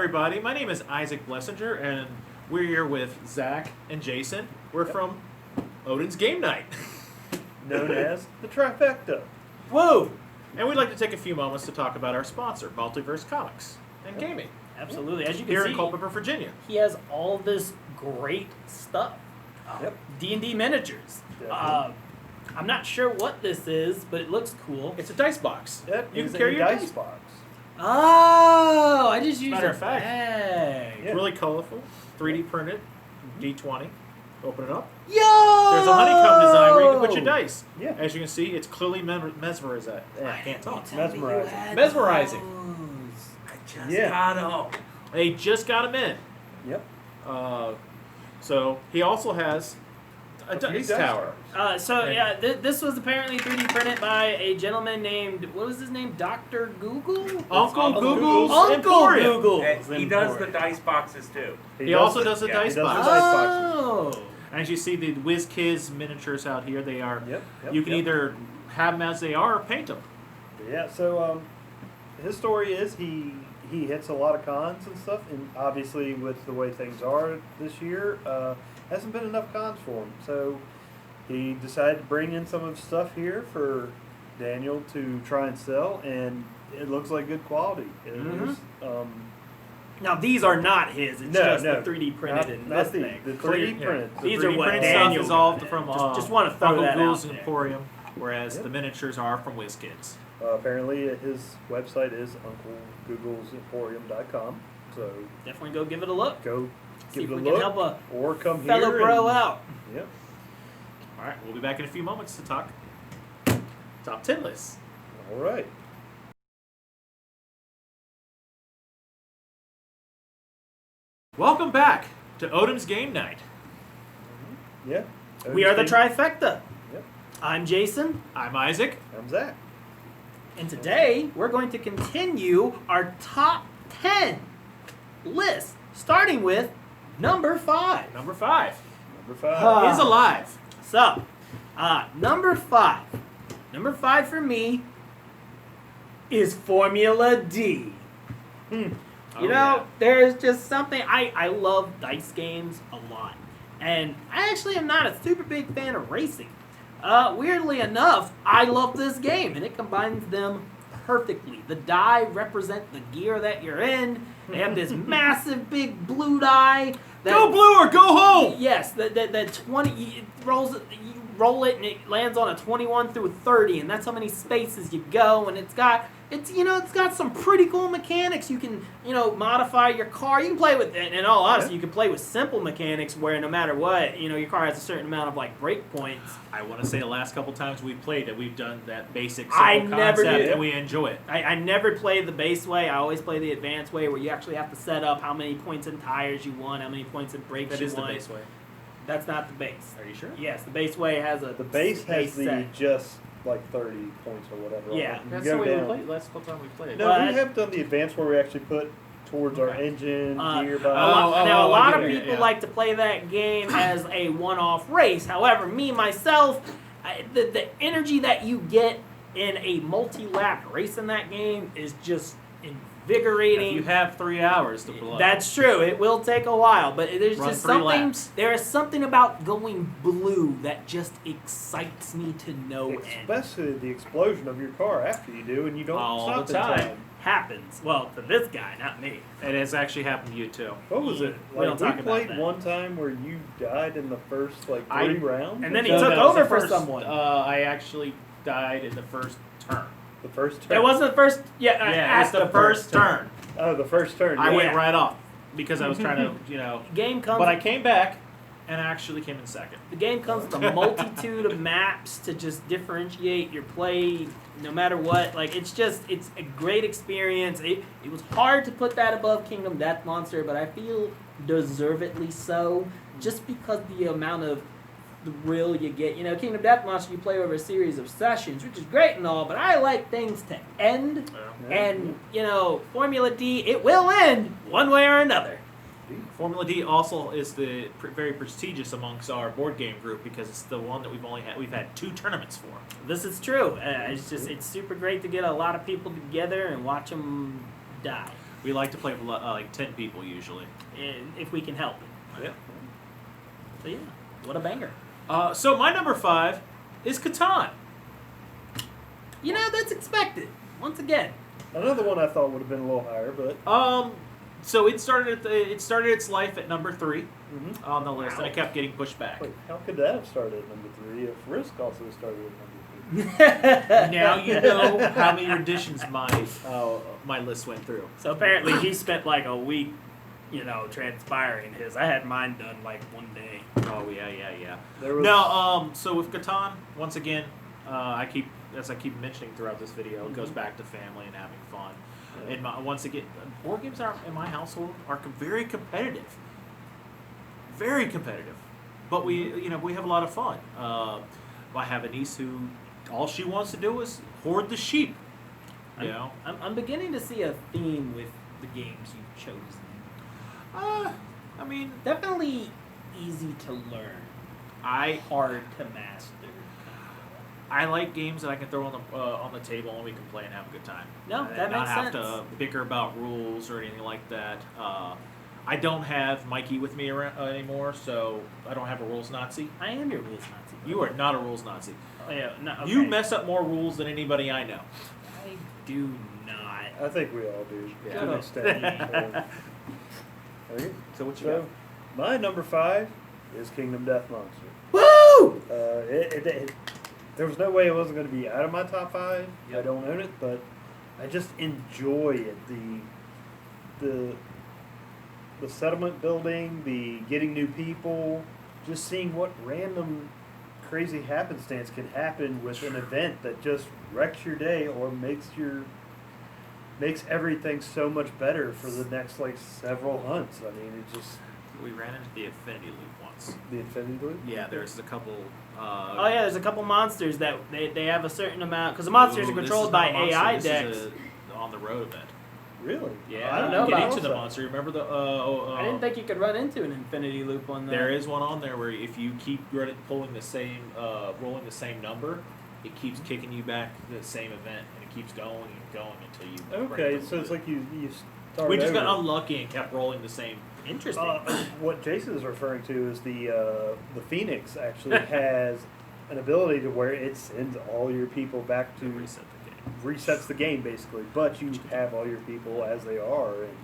everybody. My name is Isaac Blessinger, and we're here with Zach and Jason. We're from Odin's Game Night. Known as the Trifecta. Whoa! And we'd like to take a few moments to talk about our sponsor, Multiverse Comics and Gaming. Absolutely. As you can Here see, in Culpeper, Virginia. he has all this great stuff. D&D miniatures. I'm not sure what this is, but it looks cool. It's a dice box. Yep, You it's can carry a your dice dice. box. Oh, I just used Matter a of fact. bag. It's really colorful, 3D printed, D20. Open it up. Yo! There's a honeycomb design where you can put your dice. Yeah. As you can see, it's clearly mesmerizing. I can't talk. Mesmerizing. Mesmerizing. Yeah. got him. They just got him in. Yep. So he also has a dice tower. This was apparently 3D printed by a gentleman named, what was his name? Dr. Google? Uncle Google's Uncle Emporium. Google. He does the dice boxes too. He also does the yeah, dice he does box. the dice boxes. Oh. As you see, the WizKids miniatures out here, they are. Yep. You can either have them as they are or paint them. Yeah. So his story is he hits a lot of cons and stuff, and obviously with the way things are this year, hasn't been enough cons for him. So he decided to bring in some of his stuff here for Daniel to try and sell, and it looks like good quality. It is. Now, these are not his. It's just the 3D printed in this thing. The 3D printed. These The are 3D what printed Daniel stuff is all did. from Just want to throw Uncle that Google's out there. Emporium, whereas the miniatures are from WizKids. Apparently, his website is unclegooglesemporium.com. So Definitely go give it a look. go See give if it a we can look, help a or come fellow here. bro and, out. Yep. All right, we'll be back in a few moments to talk top 10 lists. All right. Welcome back to Odin's Game Night. Yeah. We are the Trifecta. Yep. I'm Jason, I'm Isaac. I'm Zach. and today we're going to continue our top 10 list, starting with number 5. Number 5 Number 5. is alive. So, number 5. Number 5 for me is Formula D. Oh, You know, there's just something, I love dice games a lot. And I actually am not a super big fan of racing. Weirdly enough, I love this game, and it combines them perfectly. The die represent the gear that you're in. They have this massive big blue die. Go blue or go home! Yes, that 20, you roll it and it lands on a 21 through 30, and that's how many spaces you go, and it's got some pretty cool mechanics. You can, modify your car. You can play with, in all honesty, you can play with simple mechanics where no matter what, your car has a certain amount of brake points. I want to say the last couple times we've played that we've done that basic I simple never concept did. and we enjoy it. I never play the base way. I always play the advanced way where you actually have to set up how many points in tires you want, how many points in brakes That you is the want. base way. That's not the base. Are you sure? Yes, the base way has a The base has the set. just like 30 points or whatever. Yeah. You That's go the way down. we played last couple times we played. No, But- we have done the advanced where we actually put towards our Okay. engine, Now, gearbox. a lot I of get it, people yeah. like to play that game as a one-off race. However, me, myself, the energy that you get in a multi-lap race in that game is just invigorating. You have 3 hours to play. That's true. It will take a while, but there's Run just 3 something. laps. There is something about going blue that just excites me to no end. Especially the explosion of your car after you do, and you don't All stop the in time. time. Happens. Well, to this guy, not me. It has actually happened to you too. What was it? We don't talk about played that. one time where you died in the first 3 rounds. And then he No, took that was over the for first, someone. I actually died in the first turn. the first turn. It wasn't the first. Yeah, Yeah, it's at the first turn. Oh, the first turn. I yeah. went right off because I was trying to, Game comes. But I came back and actually came in second. The game comes with a multitude of maps to just differentiate your play no matter what. It's a great experience. It was hard to put that above Kingdom Death Monster, but I feel deservedly so, just because the amount of thrill you get. Kingdom Death Monster, you play over a series of sessions, which is great and all, but I like things to end. And, Formula D, it will end one way or another. Formula D also is the very prestigious amongst our board game group because it's the one that we've had 2 tournaments for. This is true. It's super great to get a lot of people together and watch them die. We like to play with like 10 people usually. And if we can help it. Yeah. So yeah, what a banger. So my number 5 is Catan. You know, that's expected. Once again. Another one I thought would have been a little higher, but So it started its life at number 3 on the list, and Wow. it kept getting pushed back. wait, how could that have started at number 3 if Risk also started at number 3? Now you know how many editions my list went through. So apparently he spent like a week, transpiring his. I had mine done like one day. Oh yeah. There was No, so with Catan, once again, as I keep mentioning throughout this video, it goes back to family and having fun. Yeah. And once again, board games in my household are very competitive. Very competitive. But we have a lot of fun. I have a niece who all she wants to do is hoard the sheep. You know? I'm beginning to see a theme with the games you've chosen. I mean, Definitely easy to learn, hard to master. I like games that I can throw on the table and we can play and have a good time. No, And that not makes have sense. to bicker about rules or anything like that. I don't have Mikey with me anymore, so I don't have a rules Nazi. I am your rules Nazi. You are not a rules Nazi. Oh, yeah, no, okay. You mess up more rules than anybody I know. I do not. I think we all do Yeah. to an extent. Okay. So what you So, my number 5 is Kingdom Death Monster. Woo! There was no way it wasn't going to be out of my top 5. I Yep. don't own it, but I just enjoy it. The settlement building, the getting new people, just seeing what random crazy happenstance can happen with an event that just wrecks your day or makes everything so much better for the next like several hunts. I mean, it just We ran into the Affinity Loop once. the Infinity Loop. Yeah, there's a couple. Oh yeah, there's a couple monsters that they have a certain amount because the monsters are This controlled is by not a monster, AI this decks. is a on the road event. Really? Yeah, I don't know Get about into the that. monster. Remember the? I didn't think you could run into an infinity loop on that. There is one on there where if you keep rolling the same number, it keeps kicking you back to the same event, and it keeps going and going until you. Okay, break the so it's loop. like you start. We just got over. unlucky and kept rolling the same. Interesting. What Jason is referring to is the Phoenix actually has an ability to where it sends all your people back to Reset the game. resets the game basically, but you have all your people as they are, and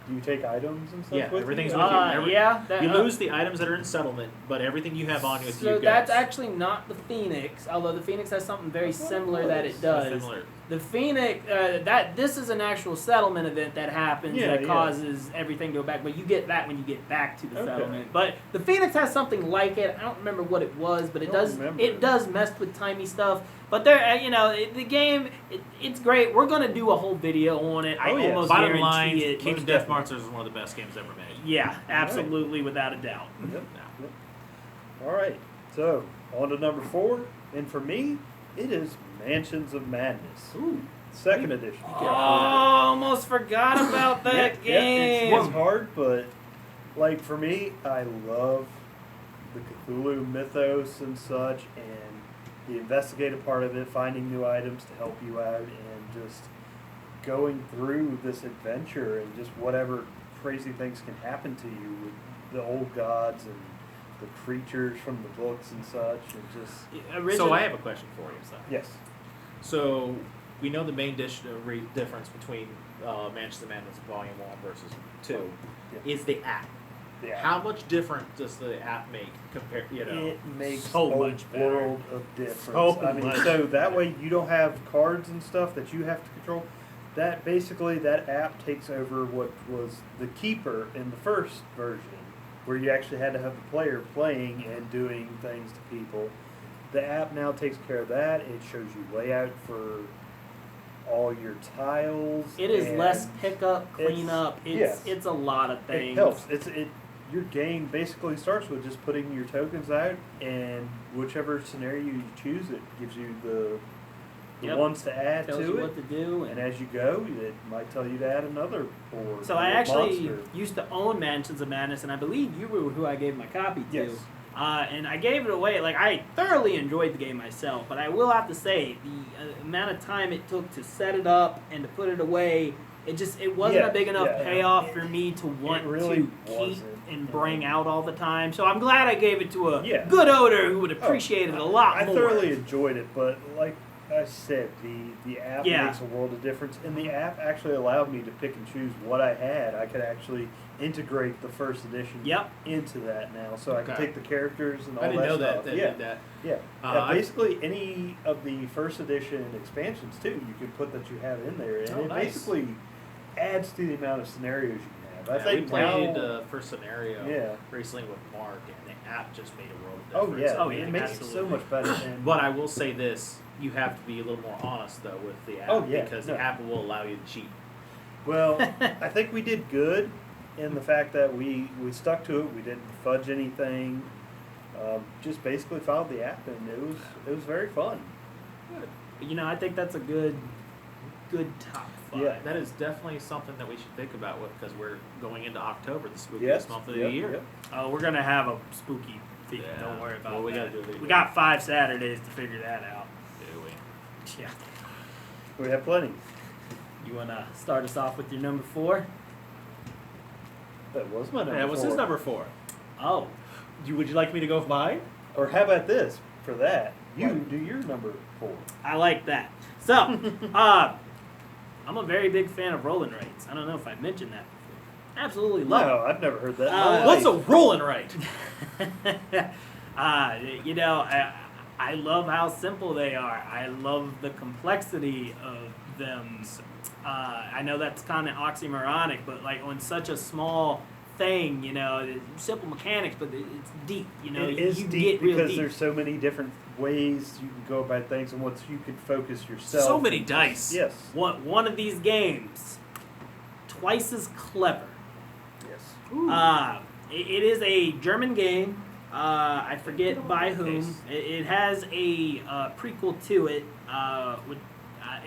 do you take items and stuff? Yeah, with everything's you? with you. Yeah. That, You lose the items that are in settlement, but everything you have on you with So you that's goes. actually not the Phoenix, although the Phoenix has something very That's what it similar that was. it does. Similar. The Phoenix, this is an actual settlement event that happens Yeah, that yeah. causes everything to go back, but you get that when you get back to the Okay. settlement. But the Phoenix has something like it. I don't remember what it was, but I it don't does remember. it does mess with timey stuff. But there, the game, it's great. We're gonna do a whole video on it. I Oh, yeah. almost Bottom guarantee line, it. Kingdom Most Death definitely. Monsters is one of the best games ever made. Yeah, absolutely, without a doubt. Yep. All right, so on to number 4, and for me, it is Mansions of Madness, Ooh. second edition. Oh, almost forgot about that game. It's hard, but like for me, I love the Cthulhu mythos and such, and the investigative part of it, finding new items to help you out, and just going through this adventure and just whatever crazy things can happen to you with the old gods and the creatures from the books and such, and just So I have a question for you. yes. So we know the main difference between Mansions of Madness Volume 1 versus 2 Yeah. is the app. Yeah. How much different does the app make compared? It makes so a much better. world of difference. So I mean, much so that way you don't have cards and stuff that you have to control. That basically that app takes over what was the keeper in the first version, where you actually had to have the player playing and doing things to people. The app now takes care of that. It shows you layout for all your tiles. It is and less pickup, it's- cleanup. yes. It's a lot of things. It helps. Your game basically starts with just putting your tokens out, and whichever scenario you choose, it gives you the Yep. ones to add Tells to you it. what to do. And as you go, it might tell you to add another board. So or I a actually monster. used to own Mansions of Madness, and I believe you were who I gave my copy to. Yes. And I gave it away. Like, I thoroughly enjoyed the game myself, but I will have to say the amount of time it took to set it up and to put it away it wasn't Yeah, a big enough yeah. payoff for me to want really to keep wasn't. and bring out all the time. So I'm glad I gave it to a Yeah. good owner who would appreciate it a lot I more. thoroughly enjoyed it, but like I said, the app Yeah. makes a world of difference, and the app actually allowed me to pick and choose what I had. I could actually integrate the first edition Yep. into that now, so I can Okay. take the characters and all I didn't that know stuff. that. yeah, Did that. yeah. I- Basically, any of the first edition expansions too, you can put that you have in there, and Oh, it nice. basically adds to the amount of scenarios you can have. I Yeah, we think played now, first scenario Yeah. recently with Mark, and the app just made a world of oh difference. yeah, Oh, yeah, it makes it so absolutely. much better. And But I will say this: you have to be a little more honest though with the app, Oh, yeah, because no. the app will allow you to cheat. Well, I think we did good in the fact that we stuck to it. We didn't fudge anything. Just basically followed the app, and it was very fun. I think that's a good top 5. Yeah. That is definitely something that we should think about because we're going into October, the spookiest Yes. month of Yep, the year. yep. Oh, we're gonna have a spooky theme. Yeah. Don't worry about Well, we that. gotta do it. We got 5 Saturdays to figure that out. Do we? Yeah. We have plenty. You wanna start us off with your number 4? That was my number. Yeah, what's his 4. number 4? Oh, Would you like me to go with mine? Or how about this? For that, you What? do your number 4. I like that. So, I'm a very big fan of rolling rates. I don't know if I mentioned that before. Absolutely love No, I've never heard that. in my Uh, life. What's a rolling right? it. I love how simple they are. I love the complexity of them. I know that's kind of oxymoronic, but like on such a small thing, simple mechanics, but it's deep. It you is get deep real because deep. there's so many different ways you can go about things, and once you can focus yourself. So many dice. Yes. One of these games, twice as clever. Yes. It is a German game. I forget by whom. Case. It has a prequel to it.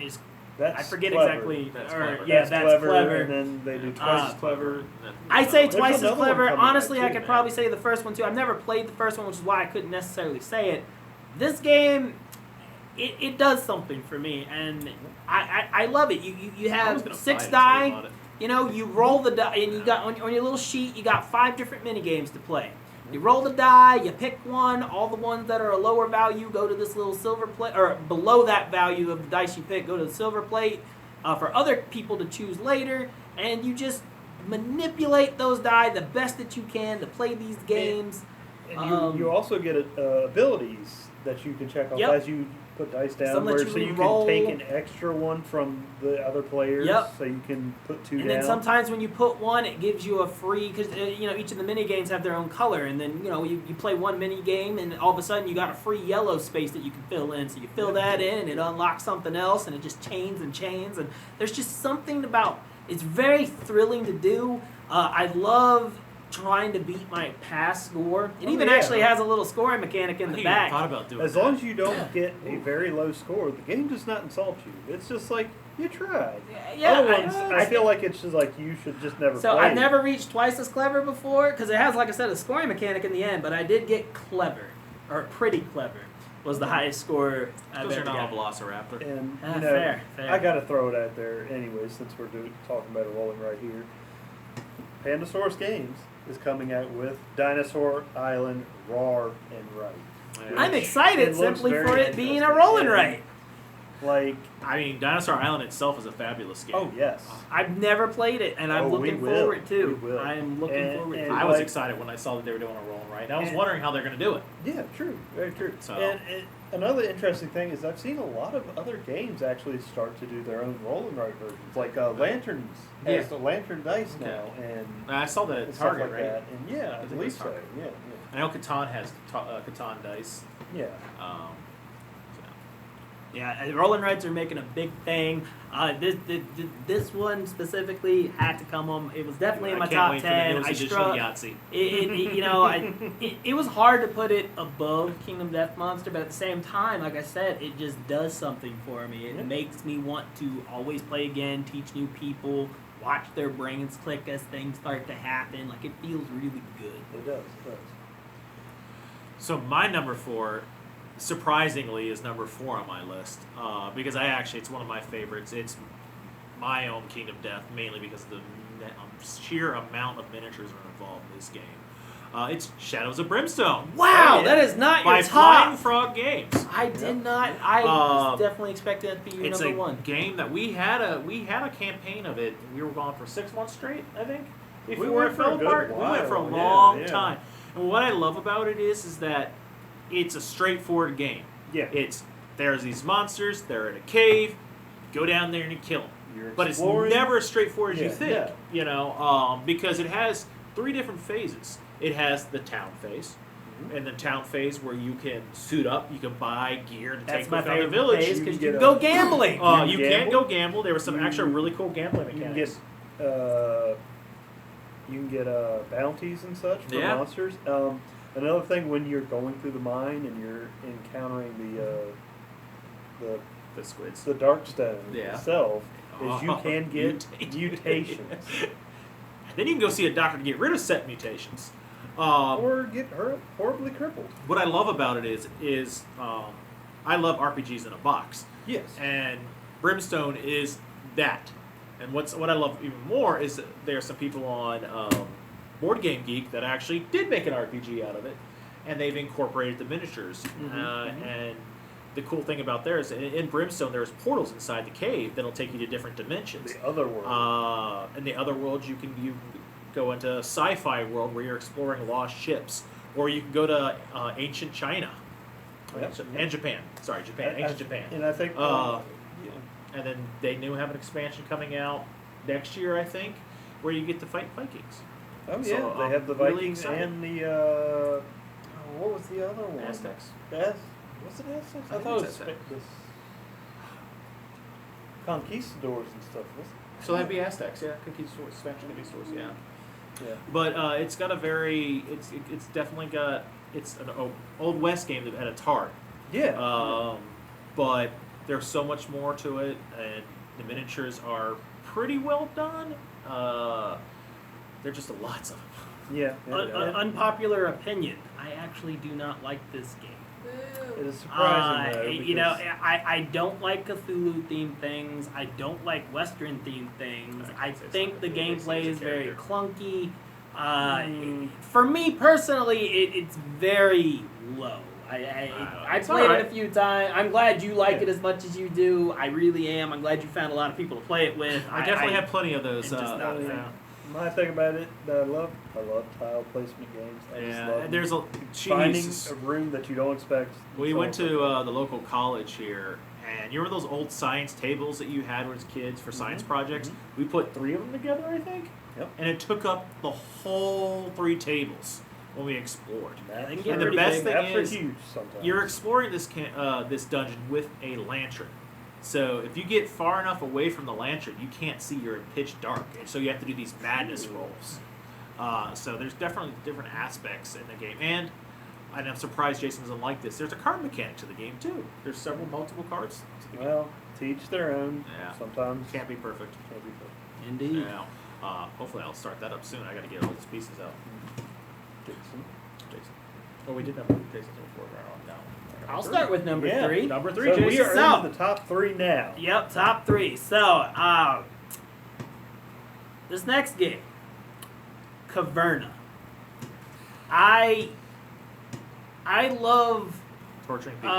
Is That's I forget clever. exactly. That's or, clever. Yeah, that's clever. And then they do twice as clever. I say There's twice as another one clever. coming out Honestly, I too, could man. probably say the first one too. I've never played the first one, which is why I couldn't necessarily say it. This game, it does something for me, and I love it. You I was have gonna 6 buy it die. until you bought it. You roll the die, and you got on your little sheet. You got 5 different mini games to play. You roll the die. You pick one. All the ones that are a lower value go to this little silver plate, or below that value of the dice you pick go to the silver plate for other people to choose later. And you just manipulate those die the best that you can to play these games. And you also get abilities that you can check off Yep. as you put dice down, Some let where you so you re-roll. can take an extra one from the other players, Yep. so you can put 2 And down. then sometimes when you put one, it gives you a free, because each of the mini games have their own color, and then you play one mini game, and all of a sudden you got a free yellow space that you can fill in. So you fill that in, and it unlocks something else, and it just chains and chains. And there's just something about it's very thrilling to do. I love trying to beat my past score. It Oh, even yeah. actually has a little scoring mechanic in I the hadn't even back. thought about doing As that. long as you don't get a very low score, the game does not insult you. It's just like you tried. Yeah, Other ones, I feel like it's just like you should just never So play. I've never reached twice as clever before, because it has, like I said, a scoring mechanic in the end, but I did get clever, or pretty clever, was the highest score I've Because ever you're not got. a velociraptor. And Ah, you know, fair. I gotta throw it out there anyway, since we're talking about it rolling right here. Pandasaurus Games is coming out with Dinosaur Island Roar and Right. Yeah. I'm excited It looks simply very for it being a interesting. rolling And, right. Like, I mean, Dinosaur Island itself is a fabulous game. oh yes. I've never played it, and I'm Oh, we looking will. forward to. We will. I am looking And- forward and to. I it. was like- excited when I saw that they were doing a rolling right. I was And- wondering how they're going to do it. Yeah, true. Very true. So- And another interesting thing is I've seen a lot of other games actually start to do their own roll and write versions. Like Lanterns has Yeah. the Lantern dice Okay. now, and I saw that at stuff Target, like right? that. And yeah, I think believe it's so. Target. Yeah, I know Catan has Catan dice. yeah. Um, Yeah, rolling rights are making a big thing. This one specifically had to come on. It was definitely in my I can't top wait 10. for the I newest edition of struck. Yahtzee. It was hard to put it above Kingdom Death Monster, but at the same time, like I said, it just does something for me. It Yeah. makes me want to always play again, teach new people, watch their brains click as things start to happen. Like, it feels really good. It does. It does. So my number 4, surprisingly, is number 4 on my list because it's one of my favorites. It's my own Kingdom Death, mainly because of the sheer amount of miniatures are involved in this game. It's Shadows of Brimstone. Wow, that is not by your Flying top. Frog Games. I did not. I was definitely expecting that to be your It's number a one. game that we had a campaign of it. We were gone for 6 months straight, I think. Before went it for a fell good apart, we went for a while, long yeah. time. And what I love about it is that it's a straightforward game. Yeah. There's these monsters. They're in a cave. Go down there and you kill them. You're But it's exploring. never as straightforward as you Yeah, think. yeah. You know, because it has 3 different phases. It has the town phase. And the town phase where you can suit up, you can buy gear to That's take my with on the favorite village. phase You because can you get can a- go gambling. You can can gamble. go gamble. There were some You- actually really cool gambling You can mechanics. get bounties and such for Yeah. monsters. Another thing, when you're going through the mine and you're encountering The squids. the Darkstone Yeah. itself, is you Oh, can get mutations Then you can go see a doctor to get rid of set mutations. or get horribly crippled. What I love about it is I love RPGs in a box, Yes. and Brimstone is that. And what I love even more is that there are some people on Board Game Geek that actually did make an RPG out of it, and they've incorporated the miniatures. And the cool thing about there is in Brimstone there's portals inside the cave that'll take you to different dimensions. The other world. In the other worlds, you can go into a sci-fi world where you're exploring lost ships, or you can go to ancient China and Japan. Sorry, Japan, ancient Japan. And I think. And then they have an expansion coming out next year, I think, where you get to fight Vikings. Oh yeah, So, they have the really Vikings excited. and the what was the other one? Aztecs. Was it Aztecs? I I think thought it it's was Aztec. this conquistadors and stuff. So that'd be Aztecs, yeah, conquistadors, Spanish conquistadors, yeah. Yeah. But it's got a it's definitely got it's an old West game at its heart. Yeah. But there's so much more to it, and the miniatures are pretty well done. There are just lots of them. Yeah. Unpopular opinion. I actually do not like this game. It is surprising though. You know, because- I don't like Cthulhu themed things. I don't like Western themed things. I think the gameplay is very clunky. For me personally, it's very low. I It's played alright. it a few times. I'm glad you like it as much as you do. I really am. I'm glad you found a lot of people to play it with. I definitely have plenty of those. I'm just not a fan. My thing about it that I love tile placement games. I just Yeah, love and there's a finding Jesus. a room that you don't expect. We went to the local college here, and you remember those old science tables that you had as kids for science projects? We put 3 of them together, I think. Yep. And it took up the whole 3 tables when we explored. Maps they can get And the pretty best big. thing Maps are is, huge sometimes. you're exploring this dungeon with a lantern. So if you get far enough away from the lantern, you can't see. You're in pitch dark, and so you have to do these madness rolls. So there's definitely different aspects in the game, and I'm surprised Jason doesn't like this. There's a card mechanic to the game too. There's multiple cards to the game. Well, to each their own. Yeah. Sometimes Can't be perfect. can't be perfect. Indeed. Yeah. Hopefully I'll start that up soon. I got to get all these pieces out. Jason. Jason. Oh, we did have Jason before. No. I'll start with number Yeah. 3. Number 3, So Jason. we are So- in the top 3 now. Yep, top 3. So, this next game, Caverna. I love. Torturing people.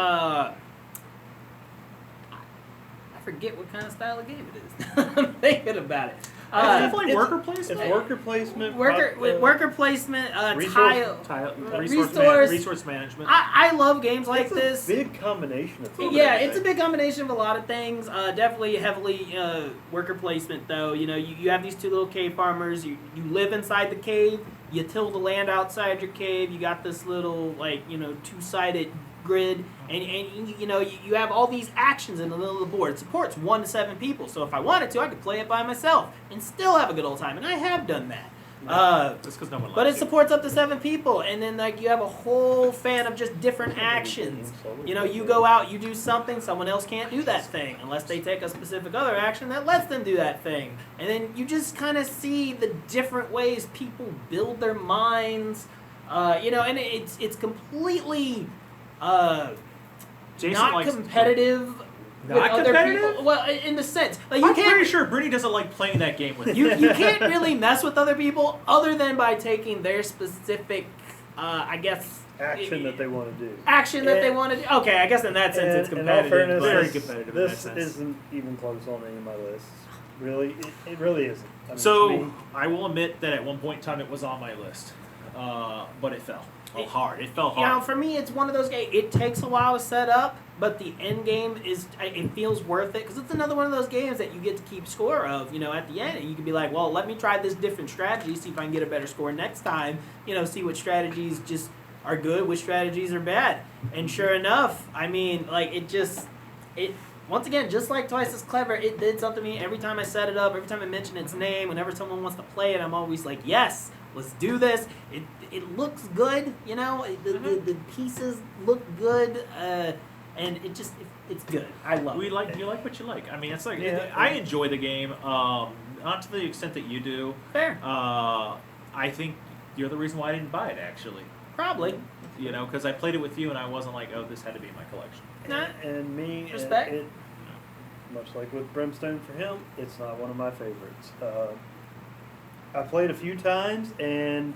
I forget what kind of style of game it is. I'm thinking about it. It's definitely it's- worker placement. It's worker placement. Worker placement, resource- resource- resource management. I love games like It's this. a big combination of things. Yeah, it's a big combination of a lot of things. Definitely heavily worker placement, though. You know, you have these 2 little cave farmers. You live inside the cave. You till the land outside your cave. You got this little 2-sided grid, and you have all these actions in the middle of the board. It supports 1 to 7 people. So if I wanted to, I could play it by myself and still have a good old time. And I have done that. Just because no one But likes it supports up to 7 people, and then you have a whole fan of just different actions. You go out, you do something, someone else can't do that thing unless they take a specific other action that lets them do that thing. And then you just kind of see the different ways people build their minds. And it's completely Jason not likes competitive. with Not other competitive? people. Well, in the sense, like you I'm can't pretty sure Brittany doesn't like playing that game with you. you can't really mess with other people other than by taking their specific, I guess, Action that they want to do. action that they And- want to do. Okay, I guess in that sense it's And in all competitive. fairness, but- Very this- competitive in that This sense. isn't even close on any of my lists. Really, it really isn't. I mean, to So me, I will admit that at one point in time it was on my list, but it fell. Hard. It fell You know, hard. for me, it's one of those games. It takes a while to set up, but the end game it feels worth it because it's another one of those games that you get to keep score of. You know, at the end, and you can be like, well, let me try this different strategy, see if I can get a better score next time. You know, see what strategies just are good, which strategies are bad. And sure enough, I mean, like it. Once again, just like Twice as Clever, it did something to me every time I set it up, every time I mention its name, whenever someone wants to play it, I'm always like, yes, let's do this. It looks good, you know, the pieces look good, and it's good. I love it. You like what you like. I mean, it's like Yeah. I enjoy the game, not to the extent that you do. Fair. I think you're the reason why I didn't buy it actually. Probably. You know, because I played it with you and I wasn't like, oh, this had to be in my collection. Nah. and me, Respect. Much like with Brimstone for him, it's not one of my favorites. I played a few times, and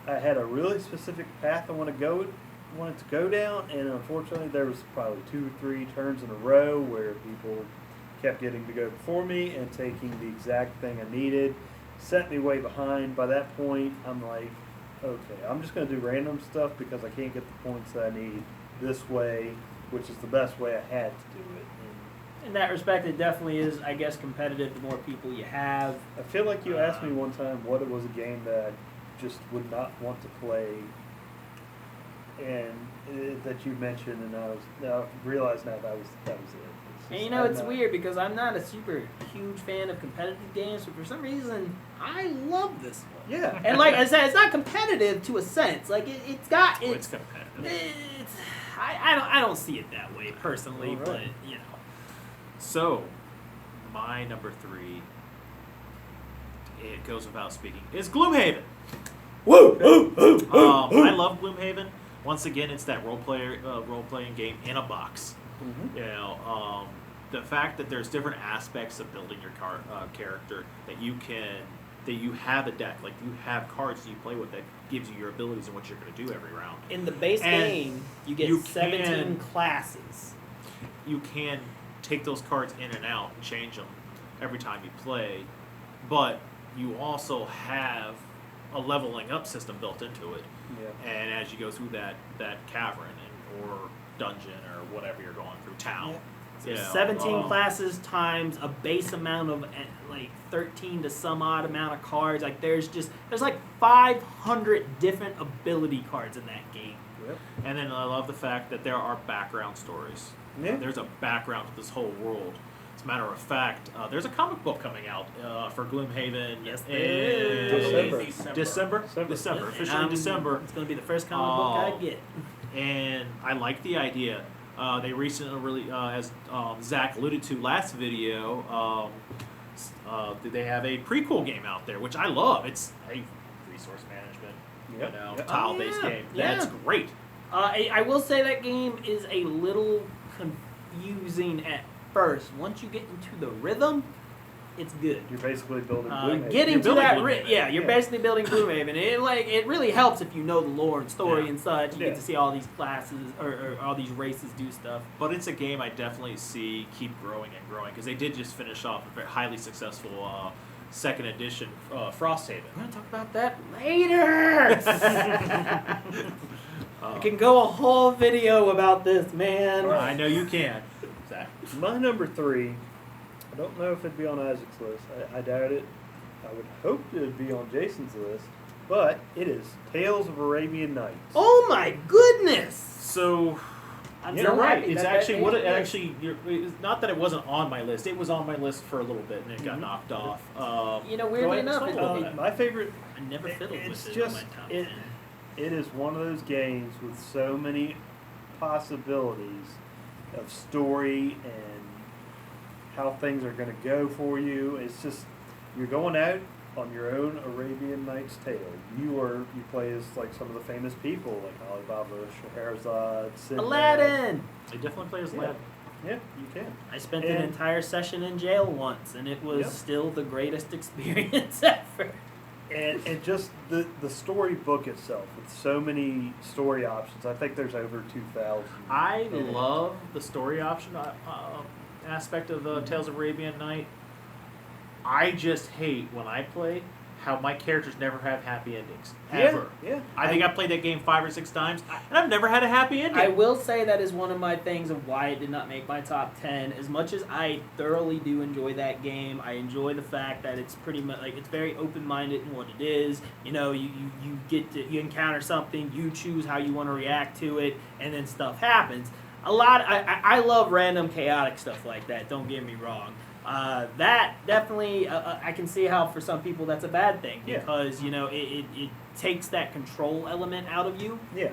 I had a really specific path I wanted to go down, and unfortunately, there was probably 2 or 3 turns in a row where people kept getting to go before me and taking the exact thing I needed, set me way behind. By that point, I'm like, okay, I'm just going to do random stuff because I can't get the points that I need this way, which is the best way I had to do it. And In that respect, it definitely is, I guess, competitive the more people you have. I feel like you asked me one time what it was a game that I just would not want to play, and that you mentioned, and I realized now that was it. And you know, it's weird because I'm not a super huge fan of competitive games, but for some reason, I love this one. Yeah. And like I said, it's not competitive to a sense. Like it's got It's competitive. I don't see it that way personally, All right. but you know. So, my number 3, it goes without speaking, is Gloomhaven. Woo! I love Gloomhaven. Once again, it's that role playing game in a box. Mm-hmm. You know, the fact that there's different aspects of building your character that you have a deck, like you have cards that you play with that gives you your abilities and what you're going to do every round. In the base And game, you get you 17 can- classes. You can take those cards in and out and change them every time you play, but you also have a leveling up system built into it. Yeah. And as you go through that cavern or dungeon or whatever you're going through, town, So you know, 17 classes times a base amount of like 13 to some odd amount of cards. Like there's like 500 different ability cards in that game. Yep. And then I love the fact that there are background stories. Yeah. There's a background to this whole world. As a matter of fact, there's a comic book coming out for Gloomhaven Yes, in there is. December. December. Officially December. It's going to be the first comic book I get. And I like the idea. They recently really, as Zach alluded to last video, they have a prequel game out there, which I love. It's a resource management, Yep. Yep. tile-based Oh, yeah. game. Yeah. That's great. I will say that game is a little confusing at first. Once you get into the rhythm, it's good. You're basically building Gloomhaven. Getting You're to building that, Gloomhaven. yeah, you're Yeah. basically building Gloomhaven. It really helps if you know the lore and story Yeah. and such. You Yeah. get to see all these classes or all these races do stuff. But it's a game I definitely see keep growing and growing because they did just finish off a very highly successful second edition Frosthaven. We're gonna talk about that later. I can go a whole video about this, man. I know you can. Zach. My number 3, I don't know if it'd be on Isaac's list. I doubt it. I would hope it would be on Jason's list, but it is Tales of Arabian Nights. Oh my goodness! So I'm you're so right. happy It's that actually made what it it list. actually. It's not that it wasn't on my list. It was on my list for a little bit and it got Mhm. knocked off. You know, go weirdly ahead and enough, talk it- about it- that. My favorite. I never fiddled It's with it on just my top it. 10. It is one of those games with so many possibilities of story and how things are going to go for you. It's just you're going out on your own Arabian Nights tale. You play as like some of the famous people like Alibaba, Scheherazade, Sinbad. Aladdin. They definitely play as Yeah. Lad. Yeah, you can. I spent an And- entire session in jail once, and it was Yep. still the greatest experience ever. And just the storybook itself, with so many story options. I think there's over 2,000. I in it. love the story option aspect of Tales of Arabian Night. I just hate when I play how my characters never have happy endings. Ever. Yeah. I think I've played that game 5 or 6 times, and I've never had a happy ending. I will say that is one of my things of why it did not make my top 10. As much as I thoroughly do enjoy that game, I enjoy the fact that it's pretty much like it's very open-minded in what it is. You know, you you encounter something, you choose how you want to react to it, and then stuff happens. I love random chaotic stuff like that. Don't get me wrong. That definitely, I can see how for some people that's a bad thing Yeah. because you know it takes that control element out of you. Yeah.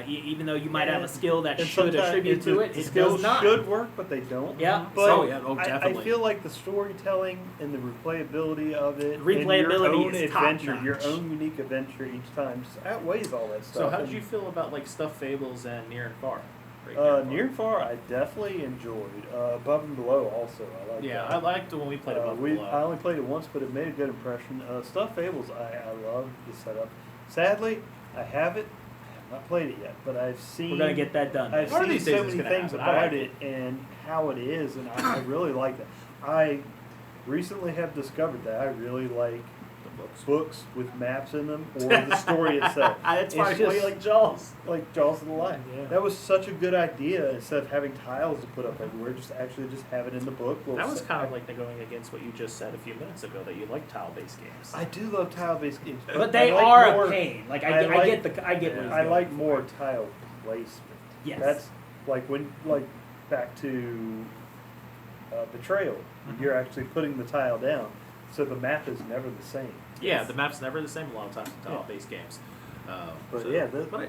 Even though you might have a skill that And should sometimes attribute it's to a- it, it skills does not. should work, but they don't. Yeah. But Oh, yeah. Oh, I definitely. feel like the storytelling and the replayability of it, and Replayability your own is top adventure, your notch. own unique adventure each time, just outweighs all that stuff. So how did And, you feel about like Stuffed Fables and Near and Far? Near and Far, I definitely enjoyed. Above and Below, also, I like. Yeah, that. I liked it when we played Above and I Below. only played it once, but it made a good impression. Stuffed Fables, I love the setup. Sadly, I have it. I have not played it yet, but I've seen. We're gonna get that done. I've One of seen these days so it's many gonna things happen. I about like it and how it is, and I really like that. I recently have discovered that I really like books with maps in them or the story itself. That's It's why just- you like Jaws. Like Jaws of the Lion. Yeah. That was such a good idea. Instead of having tiles to put up everywhere, just have it in the book. That was kind of like going against what you just said a few minutes ago that you like tile-based games. I do love tile-based games, but they I like are more, a pain. Like I I like- get what he's I going like for. more tile placement. Yes. That's like when back to Betrayal. Mhm. You're actually putting the tile down, so the map is never the same. Yeah, the map's never the same a lot of times in tile-based games. But So- yeah, but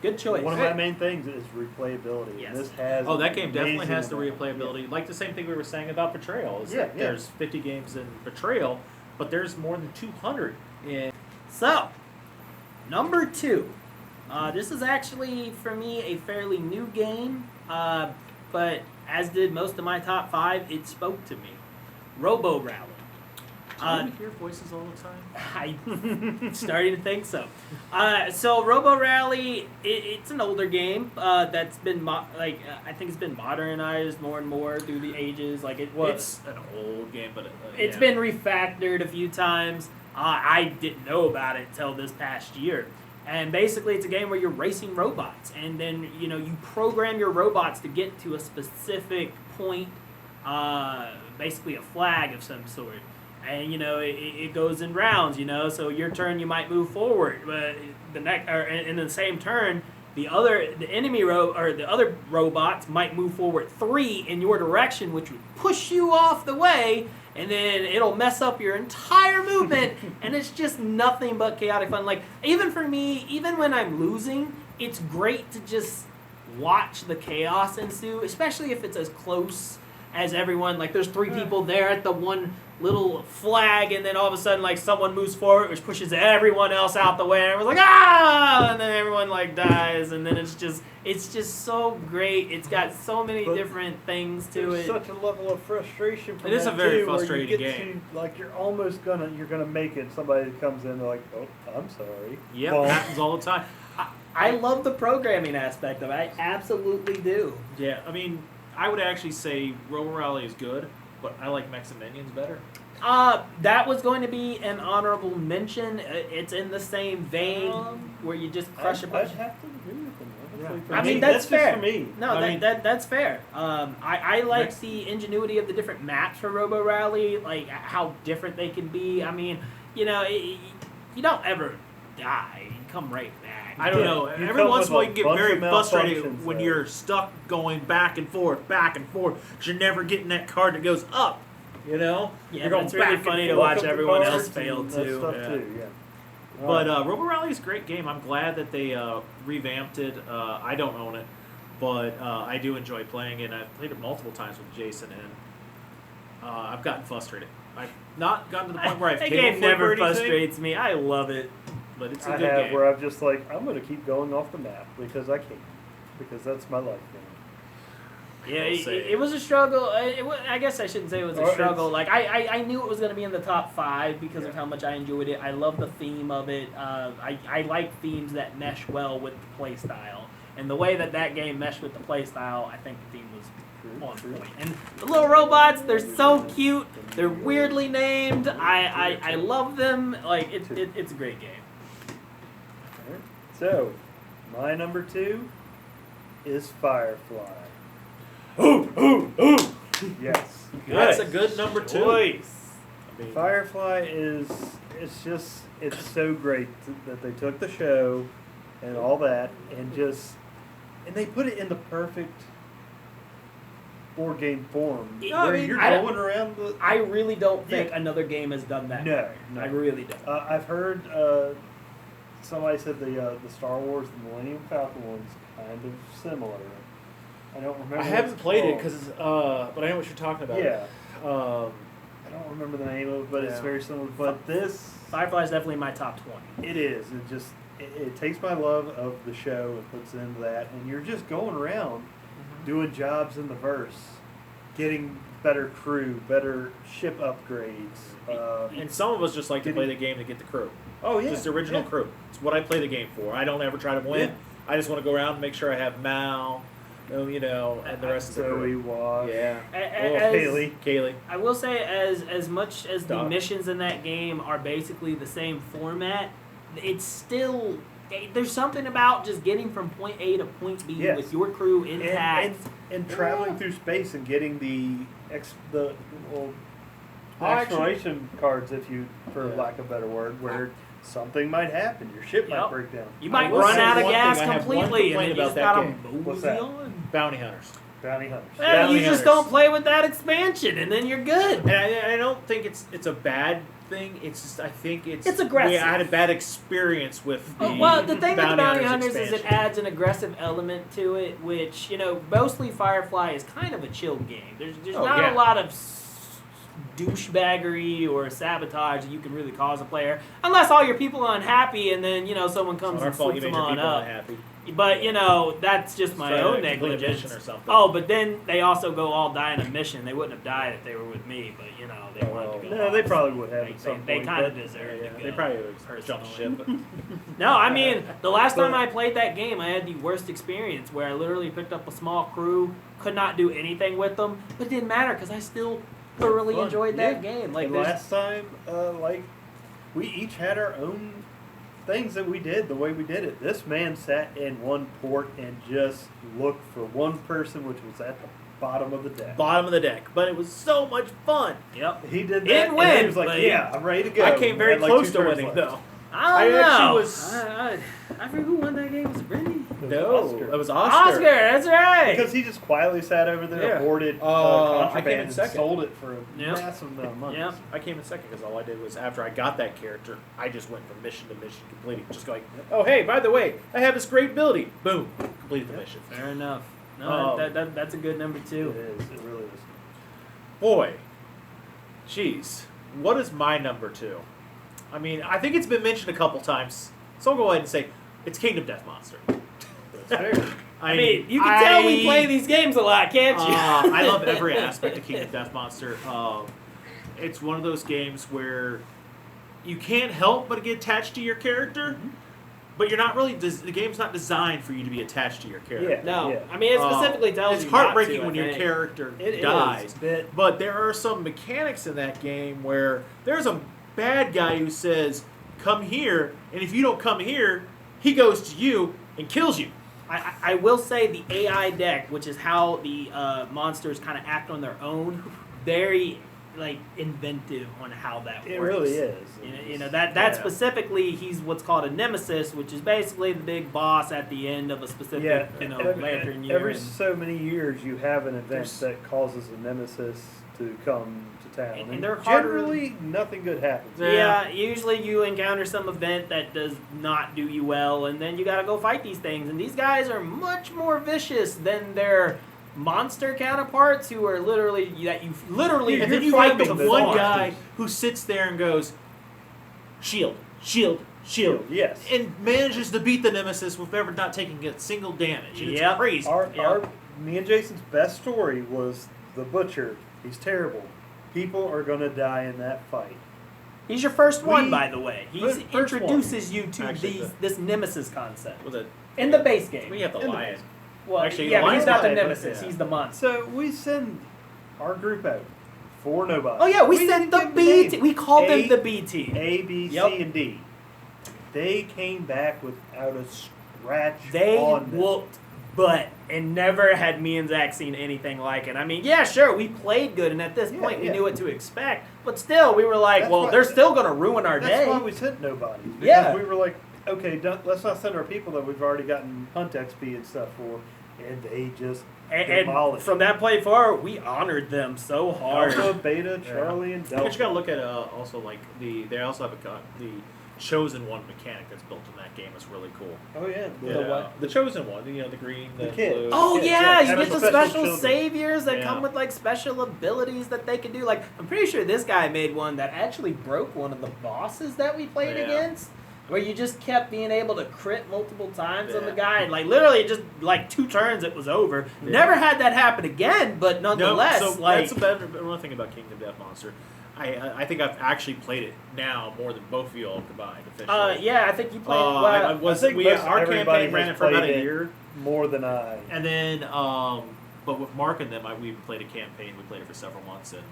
Good choice. one of my main things is replayability. Yes. And this has oh, that game definitely amazing has the amount. replayability. Like the same thing we were saying about Betrayal. Is that Yeah. there's 50 games in Betrayal, but there's more than 200 in. So, number 2. This is actually, for me, a fairly new game, but as did most of my top 5, it spoke to me. Robo Rally. Do you hear voices all the time? I'm starting to think so. So Robo Rally, it's an older game that's been I think it's been modernized more and more through the ages. Like It's an old game, but it's yeah. been refactored a few times. I didn't know about it till this past year. And basically, it's a game where you're racing robots, and then you program your robots to get to a specific point, basically a flag of some sort. And it goes in rounds. So your turn, you might move forward, but the next, or in the same turn, the other robots might move forward 3 in your direction, which would push you off the way, and then it'll mess up your entire movement, and it's just nothing but chaotic fun. Like, even for me, even when I'm losing, it's great to just watch the chaos ensue, especially if it's as close as everyone. Like, there's 3 people there at the one little flag, and then all of a sudden, like, someone moves forward, which pushes everyone else out the way, and everyone's like, ah! And then everyone, like, dies, and then it's just so great. It's got so many But different things to There's it. such a level of frustration. From It is that a very too, where frustrating you get game. To, like you're gonna make it. Somebody comes in, they're like, "Oh, I'm sorry." Yep, Well, it happens all the time. I love the programming aspect of it. I absolutely do. Yeah, I mean, I would actually say Robo Rally is good, but I like Mechs and Minions better. That was going to be an honorable mention. It's in the same vein where you just crush a I'd bunch. have to agree with them. honestly. Yeah. For I me, mean, that's just fair. for me. No, I mean- that's fair. I like Next- the ingenuity of the different maps for Robo Rally, like how different they can be. I mean, you don't ever die. You come right back. I don't Yeah, know. you Every come once in a while, with you a get bunch very of frustrated malfunctions, when though. you're stuck going back and forth, because you're never getting that card that goes up. Yeah, you're but going it's really back and funny to forth. watch Look up the everyone else cards fail and that too. stuff Yeah. too, yeah. But Robo Rally is a great game. I'm glad that they revamped it. I don't own it, but I do enjoy playing it. I've played it multiple times with Jason, and I've gotten frustrated. I've not gotten to the point where I've that table game flipped or never anything, frustrates me. I love it. but it's a I good have game. where I'm just like, I'm gonna keep going off the map because I can, because that's my life game. Yeah, We'll it, see. it was a struggle. I guess I shouldn't say it was Or a struggle. it's- Like I knew it was going to be in the top 5 because of how much I enjoyed it. I love the theme of it. I like themes that mesh well with the play style, and the way that game meshed with the play style, I think the theme was on point. And the little robots, they're so cute. They're weirdly named. I love them. Like it's a great game. Alright. So, my number 2 is Firefly. Ooh. Yes. That's a good number 2. Choice. I mean, Firefly it's so great that they took the show and all that and they put it in the perfect board game form. Yeah, I where mean, you're I don't- going around the. I really don't think Yeah. another game has done that. No, no. I really don't. I've heard somebody said the Star Wars, the Millennium Falcon one's kind of similar. I don't remember. I what haven't it's played it called. but I know what you're talking about. Yeah, Um, I don't remember the name of it, but it's Yeah. very similar. But this, Firefly is definitely my top 20. it is. It takes my love of the show and puts it into that, and you're just going around doing jobs in the verse, getting better crew, better ship upgrades. and some of us just like to play the game to get the crew. Oh yeah, Just the original yeah. crew. It's what I play the game for. I don't ever try to win. Yeah. I just want to go around and make sure I have Mal, and the rest of the Zoe, crew. Wash, Yeah. As- Haley. Kaylee. I will say, as much as the Doc. missions in that game are basically the same format, it's still there's something about just getting from point A to point B Yes. with your crew intact. and traveling through space and getting the Oh, actually- exploration cards, if you, for Yeah. lack of a better word, where something might happen, your ship might Yep. break down. You might I will run say out of one gas thing, I have one completely, and complaint then you about just that gotta game. What's mosey that? on. Bounty hunters. Bounty hunters. Yeah, Bounty you just hunters. don't play with that expansion, and then you're good. And I don't think it's a bad thing. It's just I think It's aggressive. I had a bad experience with the Well, the thing with the Bounty Hunters Hunters is it expansion. adds an aggressive element to it, which, mostly Firefly is kind of a chill game. There's Oh, not yeah. a lot of douchebaggery or sabotage that you can really cause a player, unless all your people are unhappy and then, someone It's comes not our and fault you sweeps made them your on people up. unhappy. But, that's just my Try to own complete a negligence. mission or something. Oh, but then they also go all die in a mission. They wouldn't have died if they were with me, but, they wanted to go No, off. they probably would have They- at some they point. kind of but- deserve Yeah, to they go. probably would have jumped ship. personally. No, I mean, the last time I played that game, I had the worst experience where I literally picked up a small crew, could not do anything with them, but it didn't matter because I still thoroughly Fun. enjoyed that game. Like, And there's- last time, we each had our own things that we did the way we did it. This man sat in one port and just looked for one person, which was at the bottom of the deck. Bottom of the deck, but it was so much fun. Yep. He did that, Didn't and he win, was like, but "Yeah, I'm ready to go." I came very Had like close 2 to turns winning left. though. I don't I actually know. was- I forget who won that game. Was it Brittany? It was No, Oscar. it was Oscar. Oscar. That's right. Because he just quietly sat over there, Yeah. hoarded I came in contraband, and second. sold it for a Yep. massive amount of money. Yep. I came in second because all I did was after I got that character, I just went from mission to mission, completing. Just going, oh hey, by the way, I have this great ability. Boom, completed the Yep. mission. Fair enough. No, Um, that's a good number It two. is. It really is. Boy, jeez, what is my number 2? I mean, I think it's been mentioned a couple times, so I'll go ahead and say it's Kingdom Death Monster. That's fair. I mean, you can tell we play these games a lot, can't you? I love every aspect of Kingdom Death Monster. It's one of those games where you can't help but get attached to your character, but you're not really. The game's not designed for you to be attached to your character. Yeah. No, I mean it specifically tells it's you heartbreaking not to, when I your think. character It dies. is, but But there are some mechanics in that game where there's a bad guy who says, "Come here," and if you don't come here, he goes to you and kills you. I will say the AI deck, which is how the monsters kind of act on their own, very inventive on how that it works. really is. That Yeah. specifically, he's what's called a nemesis, which is basically the big boss at the end of a specific lantern year. Every and- so many years, you have an event There's- that causes a nemesis to come to town, And and, they're harder- generally nothing good happens. Yeah, usually you encounter some event that does not do you well, and then you gotta go fight these things. And these guys are much more vicious than their monster counterparts, who are literally And then you fight have the them one far. guy who sits there and goes, "Shield, shield, shield," Yes. and manages to beat the nemesis with ever not taking a single damage. And Yep. It's crazy. Our me and Jason's best story was the butcher. He's terrible. People are gonna die in that fight. He's your first one, We- by the way. He first introduces you to Actually, this nemesis concept With a, in the base game. we have the In the lion. Well, Actually, yeah, the but he's not the lion's nemesis. yeah. He's the monster. So we send our group out for nobody. Oh yeah, we didn't sent the give B name. team. We called them A- the B team. A, B, Yep. C, and D. They came back without a scratch They on them. whooped butt, and never had me and Zach seen anything like it. I mean, yeah, sure, we played good, and at this Yeah, point we yeah. knew what to expect. But still, we were like, That's well, why- they're still going to ruin our That's day. why we sent nobody. Because Yeah. we were like, okay, let's not send our people that we've already gotten hunt XP and stuff for, and they just and demolished. from that point forward, we honored them so hard. Alpha, Beta, Charlie, and Delta. But you gotta look at also like they also have the chosen one mechanic that's built in that game is really cool. Oh yeah, The what? The chosen one, the green, the kid. blue. Oh Yeah, yeah, you have get the special special children. saviors that Yeah. come with like special abilities that they can do. Like I'm pretty sure this guy made one that actually broke one of the bosses that we played Yeah. against, where you just kept being able to crit multiple times on the Yeah. guy. And, like literally just like 2 turns it was over. Yeah. Never had that happen again, but nonetheless, no, so like that's a better one thing about Kingdom Death Monster. I think I've actually played it now more than both of you all combined. Officially. yeah, I think you played well. I was I think we most our everybody campaign ran has it for about played a it. year, more than I. and then but with Mark and them, we played a campaign. We played it for several months, and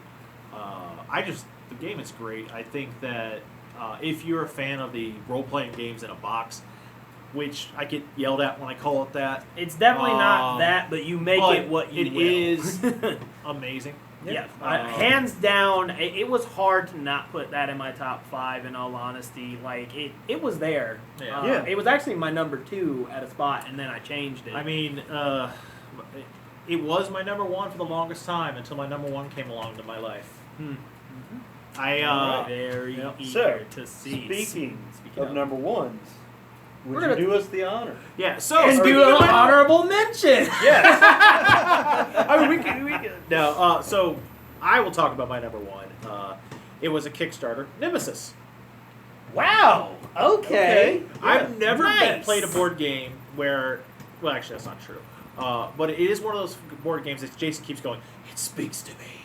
the game is great. I think that if you're a fan of the role playing games in a box, which I get yelled at when I call it that, It's definitely not Um, that, but you make but it what you it will. is amazing. Yeah, Um, hands down, it was hard to not put that in my top 5. In all honesty, like it was there. Yeah. Yeah. It was actually my number 2 at a spot, and then I changed it. I mean, it was my number one for the longest time until my number one came along into my life. very Yep. eager to see. Speaking Speaking of of- number ones, would We're you gonna- do us the honor? Yeah. So and speaking do of an my- honorable mention. Yes. I mean, we can. No. So I will talk about my number one. It was a Kickstarter, Nemesis. Wow. Okay. I've never Nice. played a board game where. Well, actually, that's not true. But it is one of those board games that Jason keeps going. It speaks to me.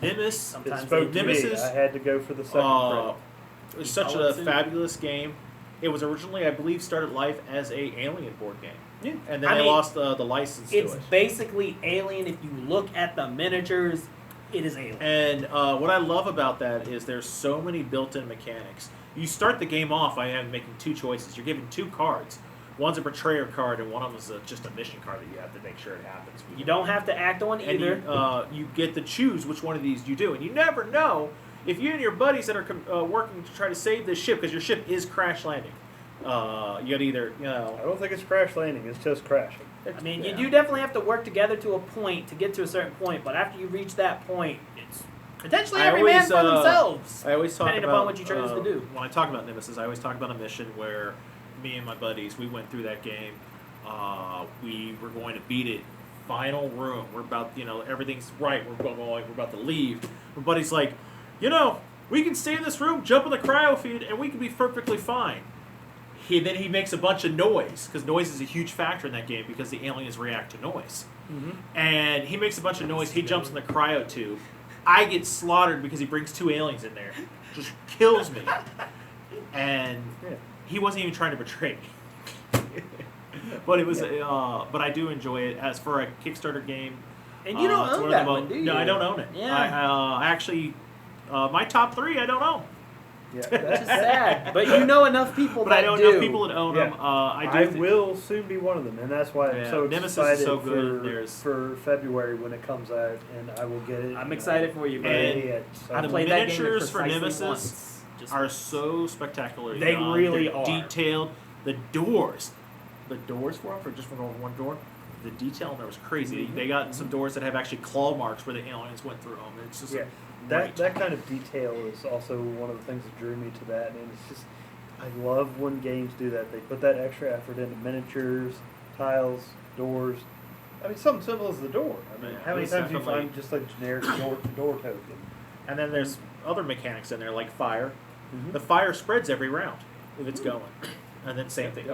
Nemesis. It Sometimes spoke to me. Nemesis. I had to go for the second credit. It was You such follow a suit. fabulous game. It was originally, I believe, started life as a Alien board game. Yeah. And then I they mean, lost the license to It's it. basically Alien. If you look at the miniatures, it is Alien. And what I love about that is there's so many built-in mechanics. You start the game off by making 2 choices. You're given 2 cards. One's a betrayer card, and one of them is just a mission card that you have to make sure it happens. You don't have to act on And either. you get to choose which one of these you do, and you never know if you and your buddies that are working to try to save this ship, because your ship is crash landing. You got either I don't think it's crash landing. It's just crashing. I mean, yeah. you do definitely have to work together to a point to get to a certain point, but after you reach that point, it's potentially I every man always, for themselves. I always talk Depending about upon what you choose to do. When I talk about Nemesis, I always talk about a mission where me and my buddies, we went through that game. We were going to beat it. Final room. We're about, everything's right. We're about to leave. My buddy's like, we can stay in this room, jump in the cryo feed, and we can be perfectly fine. Then he makes a bunch of noise, because noise is a huge factor in that game, because the aliens react to noise. And he makes a bunch of noise. He jumps in the cryo tube. I get slaughtered because he brings 2 aliens in there. Just kills me. And he wasn't even trying to betray me. But it was, but I do enjoy it. As for a Kickstarter game, And you don't it's own one of that the one, do you? No, I don't own it. Yeah. I actually, my top 3, I don't own. Yeah, Which is sad. But you know enough people But that I know do. enough people that own Yeah. them. I I do. will soon be one of them, and that's why I'm Yeah, so Nemesis is excited so good. for, There's- for February when it comes out, and I will get it. I'm excited for you, And- buddy. I I the played that game miniatures for precisely Nemesis once. Just are so spectacular. They really They're are. detailed. The doors for just from over one door. The detail in there was crazy. Mhm. They got some doors that have actually claw marks where the aliens went through them. It's just Yeah, great. that kind of detail is also one of the things that drew me to that, and it's just I love when games do that. They put that extra effort into miniatures, tiles, doors. I mean, something simple as the door. I mean, Yeah, how many it's times do you definitely- find just a generic door token? And then there's other mechanics in there like fire. Mhm. The fire spreads every round if it's going. And then same thing.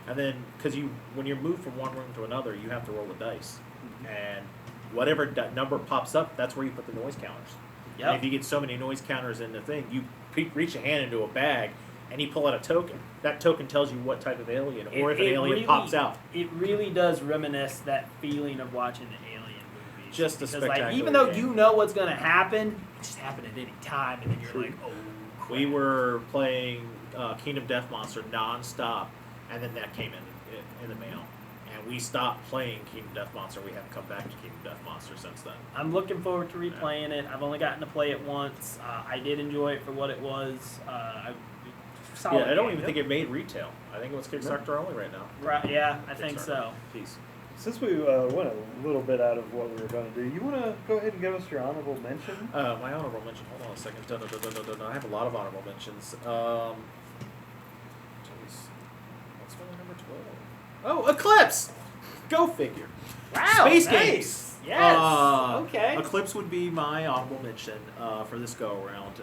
And then, because when you move from one room to another, you have to roll the dice, and whatever number pops up, that's where you put the noise counters. Yep. And if you get so many noise counters in the thing, you reach a hand into a bag, and you pull out a token. That token tells you what type of alien, or if an alien really pops out. It really does reminisce that feeling of watching the Alien movies. Just a because, spectacular like, even though game. you know what's going to happen, it just happen at any time, and then you're like, oh, crap. We were playing Kingdom Death Monster nonstop, and then that came in the mail. And we stopped playing Kingdom Death Monster. We haven't come back to Kingdom Death Monster since then. I'm looking forward to replaying it. I've only gotten to play it once. I did enjoy it for what it was. Solid I don't game. even think it made retail. I think it was Kickstarter only right now. Right, yeah, I think Kickstarter. so. Peace. Since we went a little bit out of what we were going to do, you want to go ahead and give us your honorable mention? My honorable mention. Hold on a second. I have a lot of honorable mentions. Jeez. What's my number 12? Oh, Eclipse! Go figure. Wow, Space nice. games. Yes. Okay. Eclipse would be my honorable mention for this go around.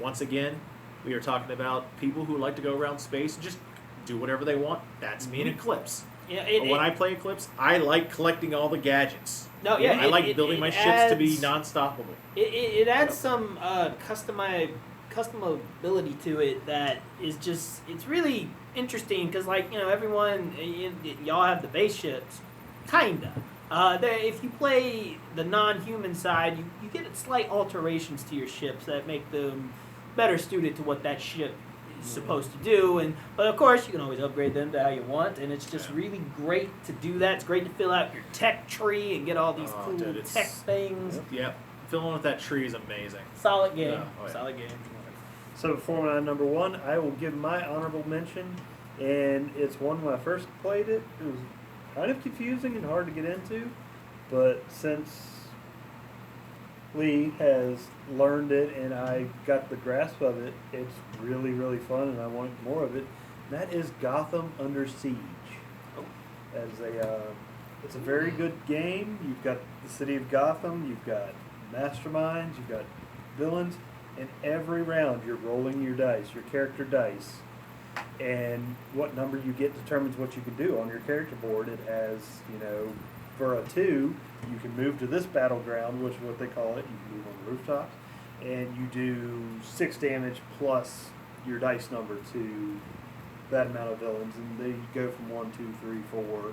Once again, we are talking about people who like to go around space and just do whatever they want. That's me in Eclipse. Yeah, When I play Eclipse, I like collecting all the gadgets. No, yeah, I like building my ships to be adds- non-stoppable. It adds Yep. some customability to it that is just, it's really interesting because, like, everyone, y'all have the base ships, kinda. If you play the non-human side, you get slight alterations to your ships that make them better suited to what that ship is supposed to do. But of course, you can always upgrade them to how you want, and it's just really great to do that. It's great to fill out your tech tree and get all these cool Dude, tech things. Yep. Filling with that tree is amazing. Solid game. Yeah, oh yeah. Solid game. So for my number one, I will give my honorable mention, and it's one when I first played it. It was kind of confusing and hard to get into, but since Lee has learned it and I got the grasp of it, it's really, really fun, and I want more of it. And that is Gotham Under Siege. It's a very good game. You've got the city of Gotham, you've got masterminds, you've got villains, and every round you're rolling your dice, your character dice, and what number you get determines what you can do on your character board. It has, for a 2, you can move to this battleground, which is what they call it. You can move on the rooftops, and you do 6 damage plus your dice number to that amount of villains, and they go from 1, 2, 3, 4,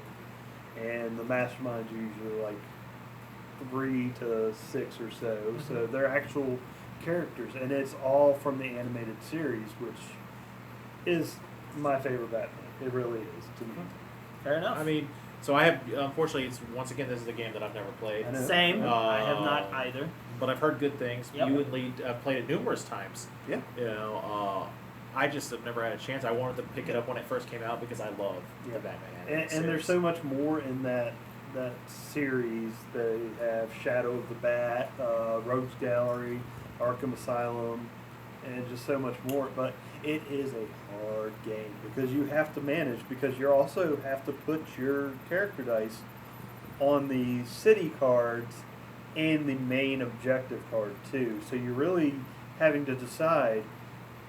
and the masterminds are usually like 3 to 6 or so. So they're actual characters, and it's all from the animated series, which is my favorite Batman. It really is to me. Fair enough. I mean, so I have, unfortunately, once again, this is a game that I've never played. I know. Same. I have not either. But I've heard good things. Yep. You and Lee played it numerous times. Yeah. I just have never had a chance. I wanted to pick it up when it first came out because I love the Batman animated And there's series. so much more in that series. They have Shadow of the Bat, Rogues Gallery, Arkham Asylum, and just so much more. But it is a hard game because you have to manage, because you also have to put your character dice on the city cards and the main objective card too. So you're really having to decide,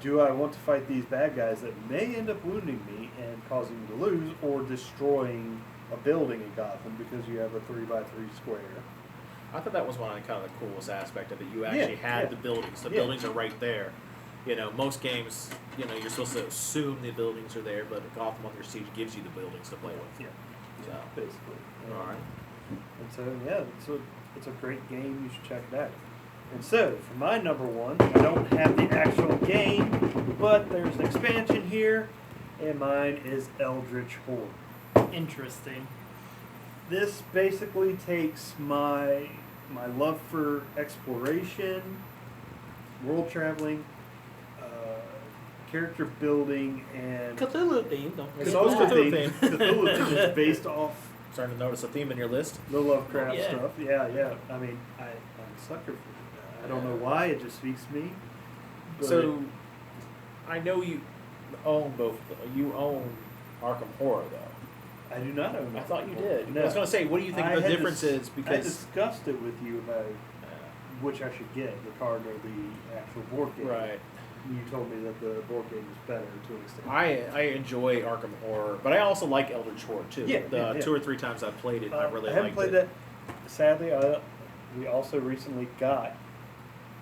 do I want to fight these bad guys that may end up wounding me and causing me to lose, or destroying a building in Gotham because you have a 3x3 square? I thought that was one of the kind of the coolest aspect of it. You actually had the buildings. The Yeah. buildings are right there. Most games, you're supposed to assume the buildings are there, but Gotham Under Siege gives you the buildings to play with. Yeah, So, basically. all right. And so, yeah, it's a great game. You should check it out. And so, for my number one, I don't have the actual game, but there's an expansion here, and mine is Eldritch Horde. Interesting. This basically takes my love for exploration, world traveling, character building, and Cthulhu theme. Don't It's forget always that. Cthulhu theme. Cthulhu theme is based off Starting to notice a theme in your list. the Lovecraft Yeah. stuff. Yeah. I mean, I'm a sucker for it. I don't know why, it just speaks to me. But So, I know you own both. You own Arkham Horror, though. I do not own I it. thought you did. No. I was going to say, what do you think I the had difference dis- is? I Because discussed it with you about which I should get, the card or the actual board game. right, you told me that the board game is better to an extent. I enjoy Arkham Horror, but I also like Eldritch Horror too. Yeah, The yeah. 2 or 3 times I've played it, I really I haven't liked played it. that. Sadly, we also recently got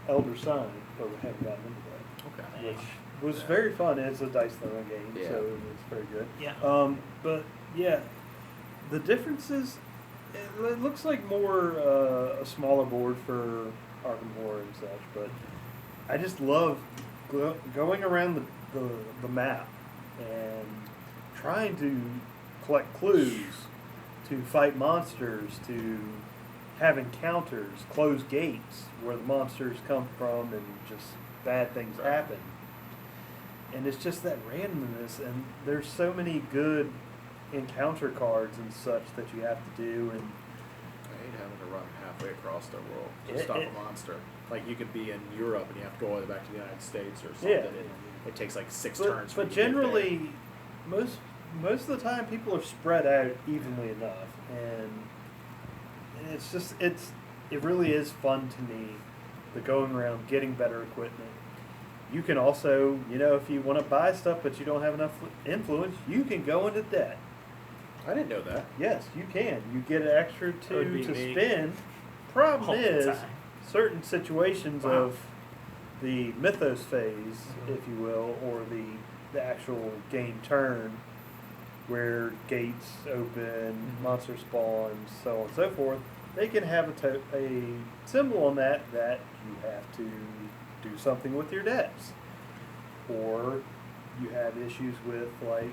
Elder Sign, but we haven't gotten into that, Okay. which was very fun. It's a dice throwing game, Yeah. so it's very good. Yeah. But yeah, the differences. It looks like more a smaller board for Arkham Horror and such, but I just love going around the map and trying to collect clues, to fight monsters, to have encounters, close gates where the monsters come from and just bad things happen. And it's just that randomness, and there's so many good encounter cards and such that you have to do, and I hate having to run halfway across the world to It- stop it- a monster. Like you could be in Europe and you have to go all the way back to the United States or something. Yeah. And it takes like 6 turns. for but you to get there. generally most of the time people are spread out evenly enough, and it's just it really is fun to me, the going around getting better equipment. You can also, if you want to buy stuff but you don't have enough influence, you can go into debt. I didn't know that. Yes, you can. You get an extra Would be to me. spend. Problem All the is, time. certain situations Wow. of the mythos phase, if you will, or the actual game turn, where gates open, monster spawns, so on and so forth, they can have a symbol on that you have to do something with your debts, or you have issues with like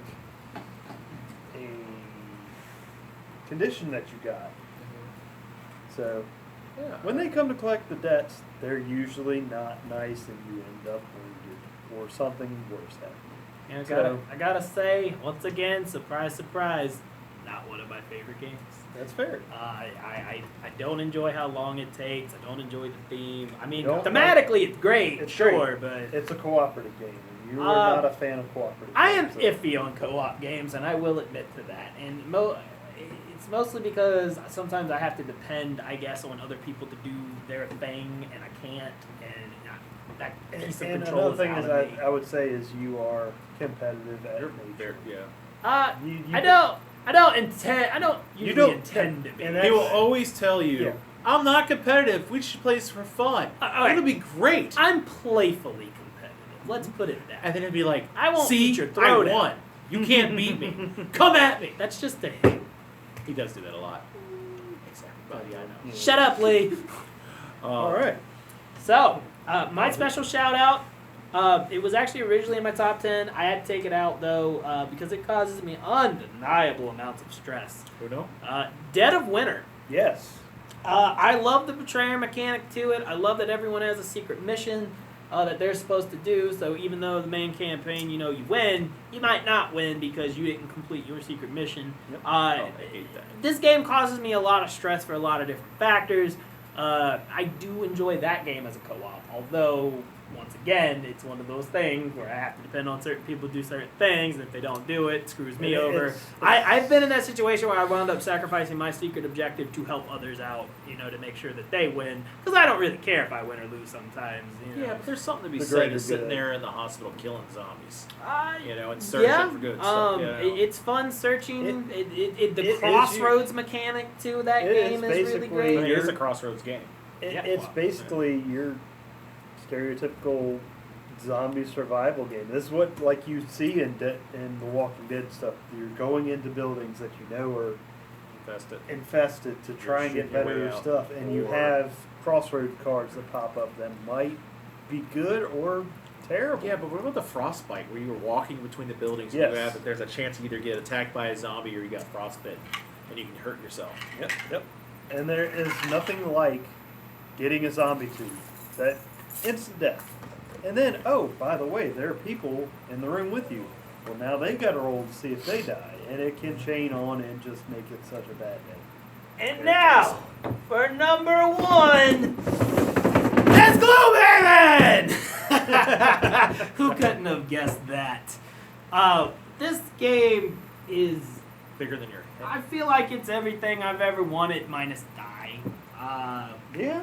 a condition that you got. So Yeah. when they come to collect the debts, they're usually not nice, and you end up wounded or something worse happens. And I gotta say, once again, surprise, surprise, not one of my favorite games. That's fair. I don't enjoy how long it takes. I don't enjoy the theme. I mean, Don't thematically it's great, It's sure, great. but It's a cooperative game, and you are Uh, not a fan of cooperative I am games. iffy on co-op games, and I will admit to that. And it's mostly because sometimes I have to depend, I guess, on other people to do their thing, and I can't. And that piece of And control another thing out is, of me. I would say, is you are competitive at You're nature. yeah. You I don't usually don't- intend to be. and He that's- will always tell you, Yeah. I'm not competitive. We should play this for fun. all right. It'll be great. I'm playfully competitive. Let's put it that way. And then it'd be like, I won't see, eat your I throat out." won. You can't beat me. Come at me. That's just a hint. He does do that a lot. Exactly. Well, yeah, I know. Yeah. Shut up, Lee. All right. So, my special shout out. It was actually originally in my top 10. I had to take it out though because it causes me undeniable amounts of stress. Who know? Dead of Winter. Yes. I love the betrayer mechanic to it. I love that everyone has a secret mission that they're supposed to do. So even though the main campaign, you win, you might not win because you didn't complete your secret mission. Yep. Oh, I hate that. This game causes me a lot of stress for a lot of different factors. I do enjoy that game as a co-op, although, once again, it's one of those things where I have to depend on certain people to do certain things, and if they don't do it, it screws me over. I've been in that situation where I wound up sacrificing my secret objective to help others out, to make sure that they win, because I don't really care if I win or lose sometimes. Yeah, but there's something to be The said greater as sitting good. there in the hospital killing zombies. And searching Yeah, for good stuff. it's fun searching. It The is crossroads mechanic to that it game is is really basically- I mean, great. it is a crossroads game. It's basically your stereotypical zombie survival game. This is what like you see in the Walking Dead stuff. You're going into buildings that you know are Infested. infested to try and You're get shooting your better way out. stuff, and you Or- have crossroad cards that pop up that might be good or terrible. Yeah, but what about the frostbite where you were walking between the buildings and Yes. there's a chance you either get attacked by a zombie or you got frostbite and you can hurt yourself. Yep. And there is nothing like getting a zombie tooth. That instant death. And then, oh, by the way, there are people in the room with you. Well, now they got to roll to see if they die. And it can chain on and just make it such a bad day. And now, for number 1, it's Gloomhaven! Who couldn't have guessed that? This game is, Bigger than your head. I feel like it's everything I've ever wanted minus dying. Yeah?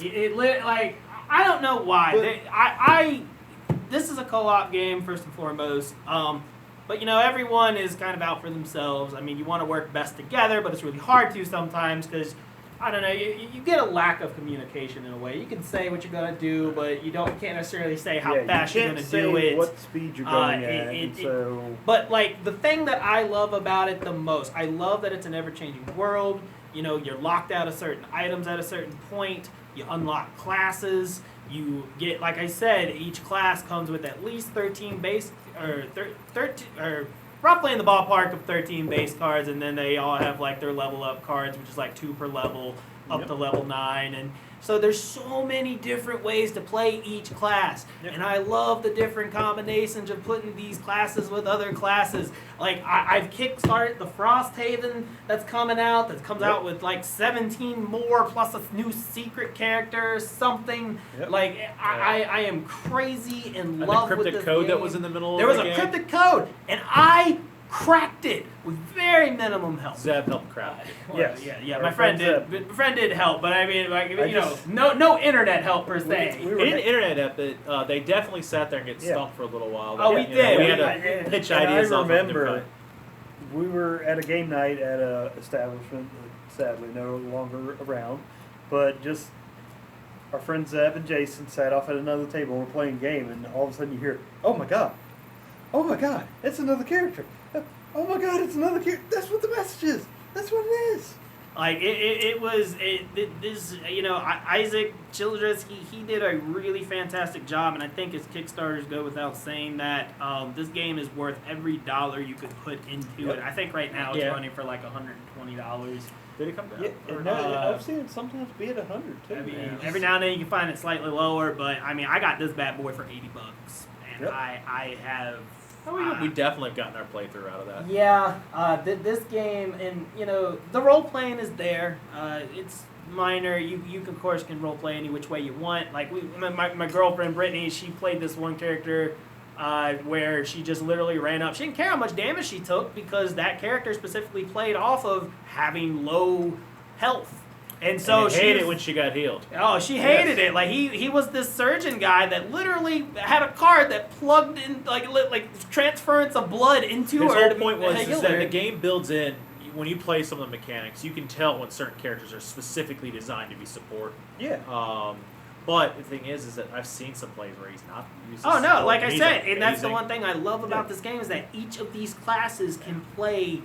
Like, I don't know why. But- this is a co-op game first and foremost. But everyone is kind of out for themselves. I mean, you want to work best together, but it's really hard to sometimes because I don't know. You get a lack of communication in a way. You can say what you're gonna do, but you can't necessarily say how fast you're gonna do it. What speed you're going at. But like the thing that I love about it the most, I love that it's an ever-changing world. You're locked out of certain items at a certain point. You unlock classes. You get, like I said, each class comes with at least 13 base, or 13, or roughly in the ballpark of 13 base cards, and then they all have like their level up cards, which is like 2 per level, up to level 9, and so there's so many different ways to play each class, and I love the different combinations of putting these classes with other classes. Like I've kickstarted the Frosthaven that's coming out, that comes out with like 17 more plus a new secret character or something. Like I am crazy in love with this cryptic code game. that was in the middle There of was the a game. cryptic code, and I cracked it with very minimum help. Zeb helped crack it. Well, Yes. yeah. Our My friend friend did. My friend did help, but I mean, like just- no internet help per se. we were- In internet app, they definitely sat there and get stumped for a little while. Oh, we did. We We had did. to pitch And ideas I off of them. remember we were at a game night at a establishment that sadly no longer around, but just our friends Zeb and Jason sat off at another table and were playing a game, and all of a sudden you hear, "Oh my god, it's another character! Oh my god, it's another character! That's what the message is! That's what it is!" Like Isaac Childress, he did a really fantastic job, and I think his Kickstarters go without saying that this game is worth every dollar you could put into it. I think right now it's running for like $120. Did it come down? Yeah, Or- no, I've seen it sometimes be at 100 too. I mean, man. every now and then you can find it slightly lower, but I mean, I got this bad boy for $80, and I have. we definitely have gotten our playthrough out of that. Yeah, this game, and the role playing is there. It's minor. You of course can role play any which way you want. Like my girlfriend Brittany, she played this one character where she just literally ran up. She didn't care how much damage she took because that character specifically played off of having low health. And so she hated it when she got healed. Oh, she hated it. Like he was this surgeon guy that literally had a card that plugged in like transference of blood into His her. whole to point was heal that her. the game builds in, when you play some of the mechanics, you can tell when certain characters are specifically designed to be support. Yeah. But the thing is that I've seen some plays where he's not used. Oh no, like I He's said, and that's the amazing. one thing I love about this game is that each of these classes can play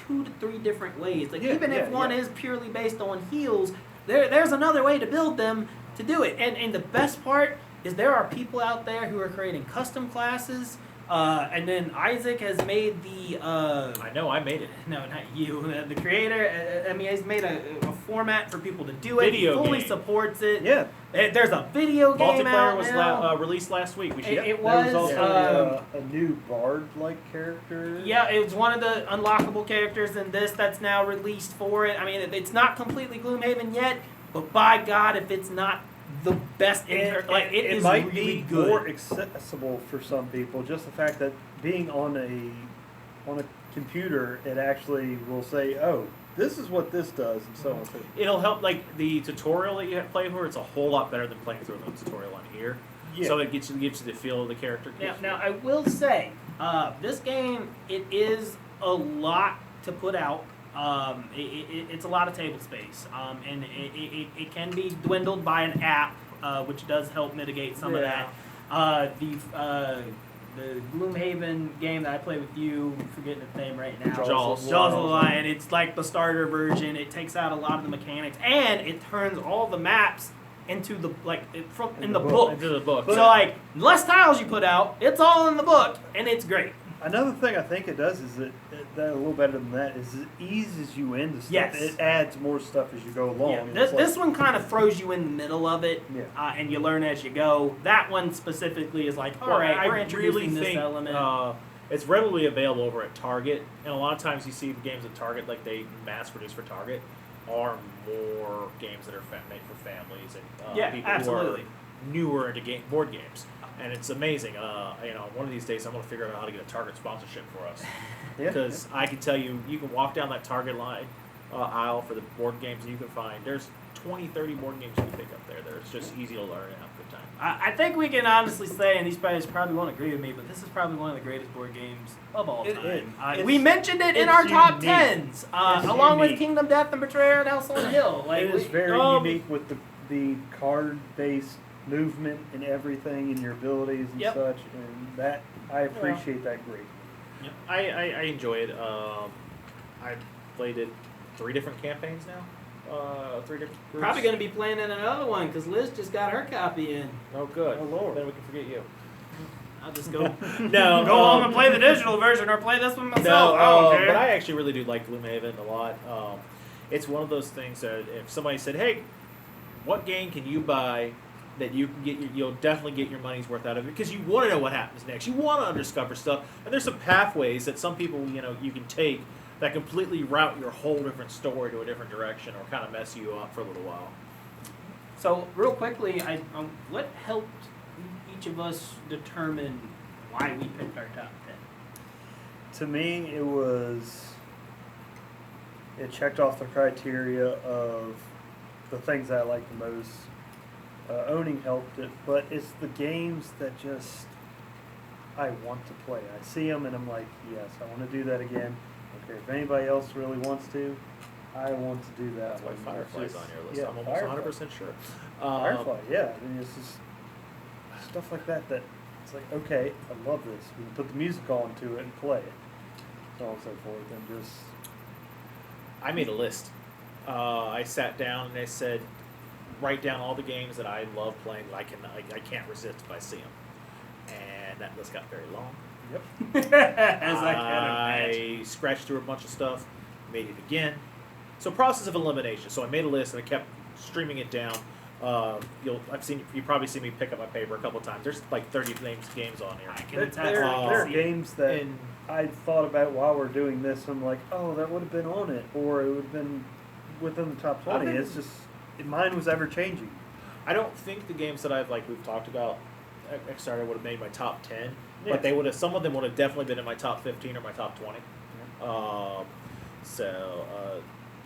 2 to 3 different ways. Like even if one is purely based on heals, there's another way to build them to do it. And the best part is there are people out there who are creating custom classes. And then Isaac has made the. I know, I made it. No, not you. The creator. I mean, he's made a format for people to do it. Video he fully game. supports it. Yeah. There's a video game Multiplayer out was now. released last week. We should. It There was was. also a new bard-like character. Yeah, it was one of the unlockable characters in this that's now released for it. I mean, it's not completely Gloomhaven yet, but by God, if it's not the best, it is might really be good. more accessible for some people. Just the fact that being on a computer, it actually will say, "Oh, this is what this does," and so on. So It'll help, like the tutorial that you have played for. It's a whole lot better than playing through the tutorial on here. yeah. So it gives you the feel of the character. Now, I will say, this game, it is a lot to put out. It's a lot of table space, and it can be dwindled by an app, which does help mitigate some of that. The Gloomhaven game that I play with you, I'm forgetting its name right now. Jaws. Jaws of the Lion. It's like the starter version. It takes out a lot of the mechanics, and it turns all the maps into the in the book. Into the book. So like less tiles you put out, it's all in the book, and it's great. Another thing I think it does is that a little better than that is it eases you into stuff. Yes. It adds more stuff as you go along. Yeah, and this, it's like- this one kind of throws you in the middle of it, and you learn as you go. That one specifically is like, all right, I we're introducing really this think, element. It's readily available over at Target, and a lot of times you see the games at Target, like they mass produce for Target, are more games that are made for families and people absolutely. who are newer into board games. And it's amazing. One of these days I'm going to figure out how to get a Target sponsorship for us. Because I can tell you, you can walk down that Target line aisle for the board games that you can find. There's 20, 30 board games you can pick up there. It's just easy to learn and have a good time. I think we can honestly say, and these players probably won't agree with me, but this is probably one of the greatest board games of all time. We mentioned it in our top unique. tens, along with unique. Kingdom Death and Betrayal and House on the Hill. Like, It is very unique with the card-based movement and everything and your abilities and Yep. such, and that I appreciate that greatly. I enjoy it. I've played it 3 different campaigns now. 3 different groups. Probably going to be playing in another one because Liz just got her copy in. Oh, good. Oh, Lord. Then we can forget you. I'll just go No. go home and play the digital version or play this one myself. No, I don't care. but I actually really do like Gloomhaven a lot. It's one of those things that if somebody said, "Hey, what game can you buy that you can get you'll definitely get your money's worth out of it because you want to know what happens next. You want to discover stuff, and there's some pathways that some people you can take that completely route your whole different story to a different direction or kind of mess you up for a little while." So, real quickly, what helped each of us determine why we picked our top 10? To me, it checked off the criteria of the things I like the most. Owning helped it, but it's the games that just I want to play. I see them and I'm like, yes, I want to do that again. Okay, if anybody else really wants to, I want to do that. That's why one. Firefly's It's on just- your list. yeah, I'm almost Firefly. 100% sure. Firefly, yeah. I mean, it's just stuff like that it's like, okay, I love this. We can put the music on to it and play it. So on and so forth. And just, I made a list. I sat down and I said, write down all the games that I love playing that I can't resist if I see them. And that list got very long. yep. As I can imagine. I scratched through a bunch of stuff, made it again. So process of elimination. So I made a list and I kept streaming it down. You probably see me pick up my paper a couple times. There's like 30 games on here. I can There attest. are games that And I thought about while we're doing this. I'm like, oh, that would have been on it, or it would have been within the top 20. It's just mine was ever changing. I don't think the games that we've talked about, Kickstarter would have made my top 10, Yeah. but some of them would have definitely been in my top 15 or my top 20.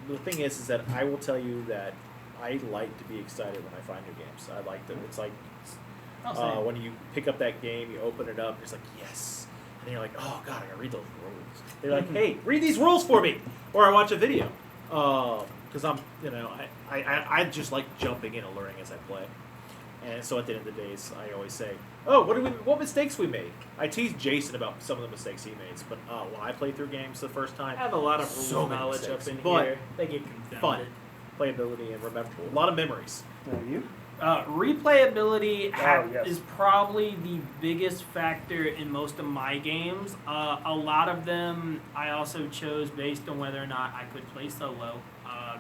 The thing is that I will tell you that I like to be excited when I find new games. I like them. It's like when you pick up that game, you open it up, it's like, yes. And then you're like, oh, God, I gotta read those rules. They're like, hey, read these rules for me. Or I watch a video. Because I just like jumping in and learning as I play. And so at the end of the days, I always say, oh, what mistakes we made? I tease Jason about some of the mistakes he made, but when I play through games the first time, I have a lot of so rule many knowledge mistakes, up in but here. They get confounded. fun. Playability and rememberable. A lot of memories. Now you? Replayability yes. is probably the biggest factor in most of my games. A lot of them I also chose based on whether or not I could play solo.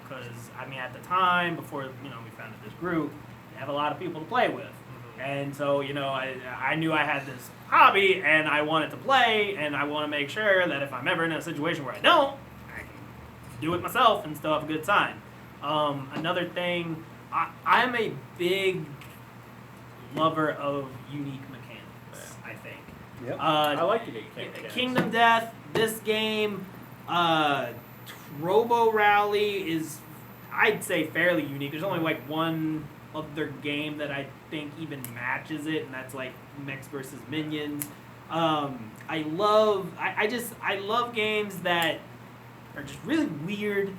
Because at the time before we founded this group, I have a lot of people to play with, and so I knew I had this hobby and I wanted to play, and I want to make sure that if I'm ever in a situation where I don't, I can do it myself and still have a good time. Another thing. I'm a big lover of unique mechanics, I think. Yep. I like unique mechanics. Kingdom Death, this game, Robo Rally is, I'd say, fairly unique. There's only like one other game that I think even matches it, and that's like Mechs versus Minions. I love games that are just really weird.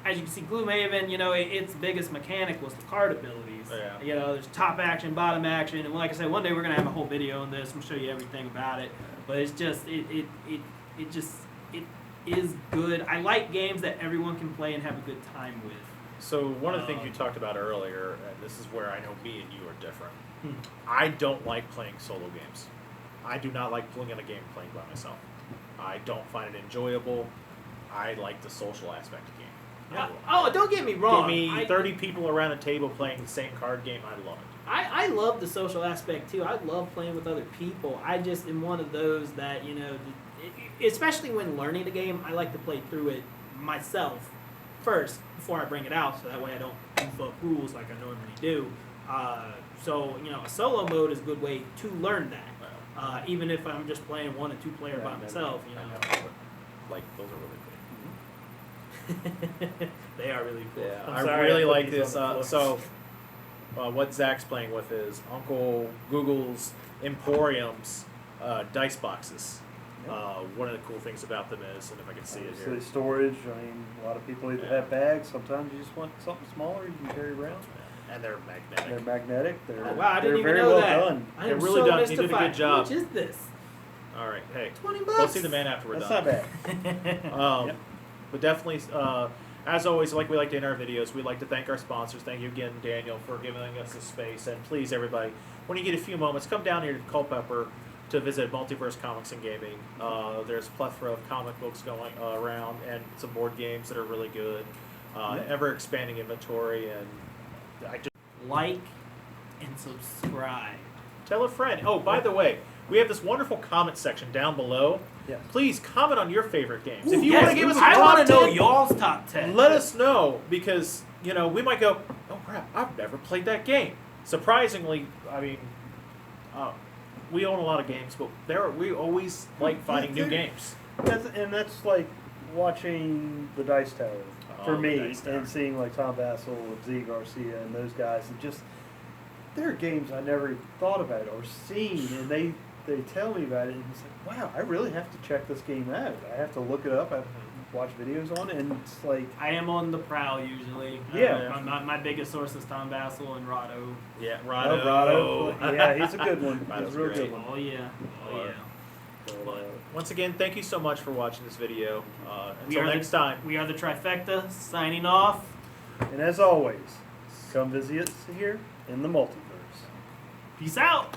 As you can see, Gloomhaven, its biggest mechanic was the card abilities. Yeah. There's top action, bottom action, and like I said, one day we're gonna have a whole video on this. We'll show you everything about it. But it's just it is good. I like games that everyone can play and have a good time with. So one of the things you talked about earlier, and this is where I know me and you are different. Hmm. I don't like playing solo games. I do not like pulling in a game and playing by myself. I don't find it enjoyable. I like the social aspect of game. Don't get me wrong. Give me 30 people around a table playing the same card game. I love it. I love the social aspect too. I love playing with other people. I just am one of those that, especially when learning the game, I like to play through it myself first before I bring it out, so that way I don't goof up rules like I normally do. So a solo mode is a good way to learn that. Even if I'm just playing 1 and 2 player by myself, I know. Like, those are really good. They are really cool. Yeah, I'm I sorry, really I put like these this. on the So, what Zach's playing with is Uncle Google's Emporium's dice boxes. One of the cool things about them is, and if I can see it Obviously, here, storage. I mean, a lot of people either have bags. Sometimes you just want something smaller you can carry around. and they're magnetic. They're magnetic. They're, Oh, wow, I didn't they're even very know well that. done. I They're am really so done. You did a good mystified. job. How much is this? All right, hey, $20. go see the man after we're That's done. not bad. Yep. But definitely, as always, like we like to end our videos, we'd like to thank our sponsors. Thank you again, Daniel, for giving us this space. And please, everybody, when you get a few moments, come down here to Culpeper to visit Multiverse Comics and Gaming. There's a plethora of comic books going around and some board games that are really good. Ever expanding inventory, and I just Like and subscribe. tell a friend. Oh, by the way, we have this wonderful comment section down below. Yes. Please comment on your favorite games. Ooh, If you yes, want to give us a I top want to know 10, y'all's top 10. let us know, because we might go, oh crap, I've never played that game. Surprisingly, I mean, we own a lot of games, but we always like finding new games. That's like watching the Dice Tower Oh, for the me, Dice Tower. and seeing like Tom Bassel and Z Garcia and those guys, and just there are games I never even thought about or seen, and they tell me about it, and it's like, wow, I really have to check this game out. I have to look it up. I have to watch videos on it, and it's like, I am on the prowl usually. Yeah. My biggest source is Tom Bassel and Rado. Yeah, Rado. Yeah, he's a good one. He's a Rado's real great. good one. Oh yeah. Oh yeah. But once again, thank you so much for watching this video. We Until are next time. We are the Trifecta, signing off. And as always, come visit us here in the multiverse. Peace out.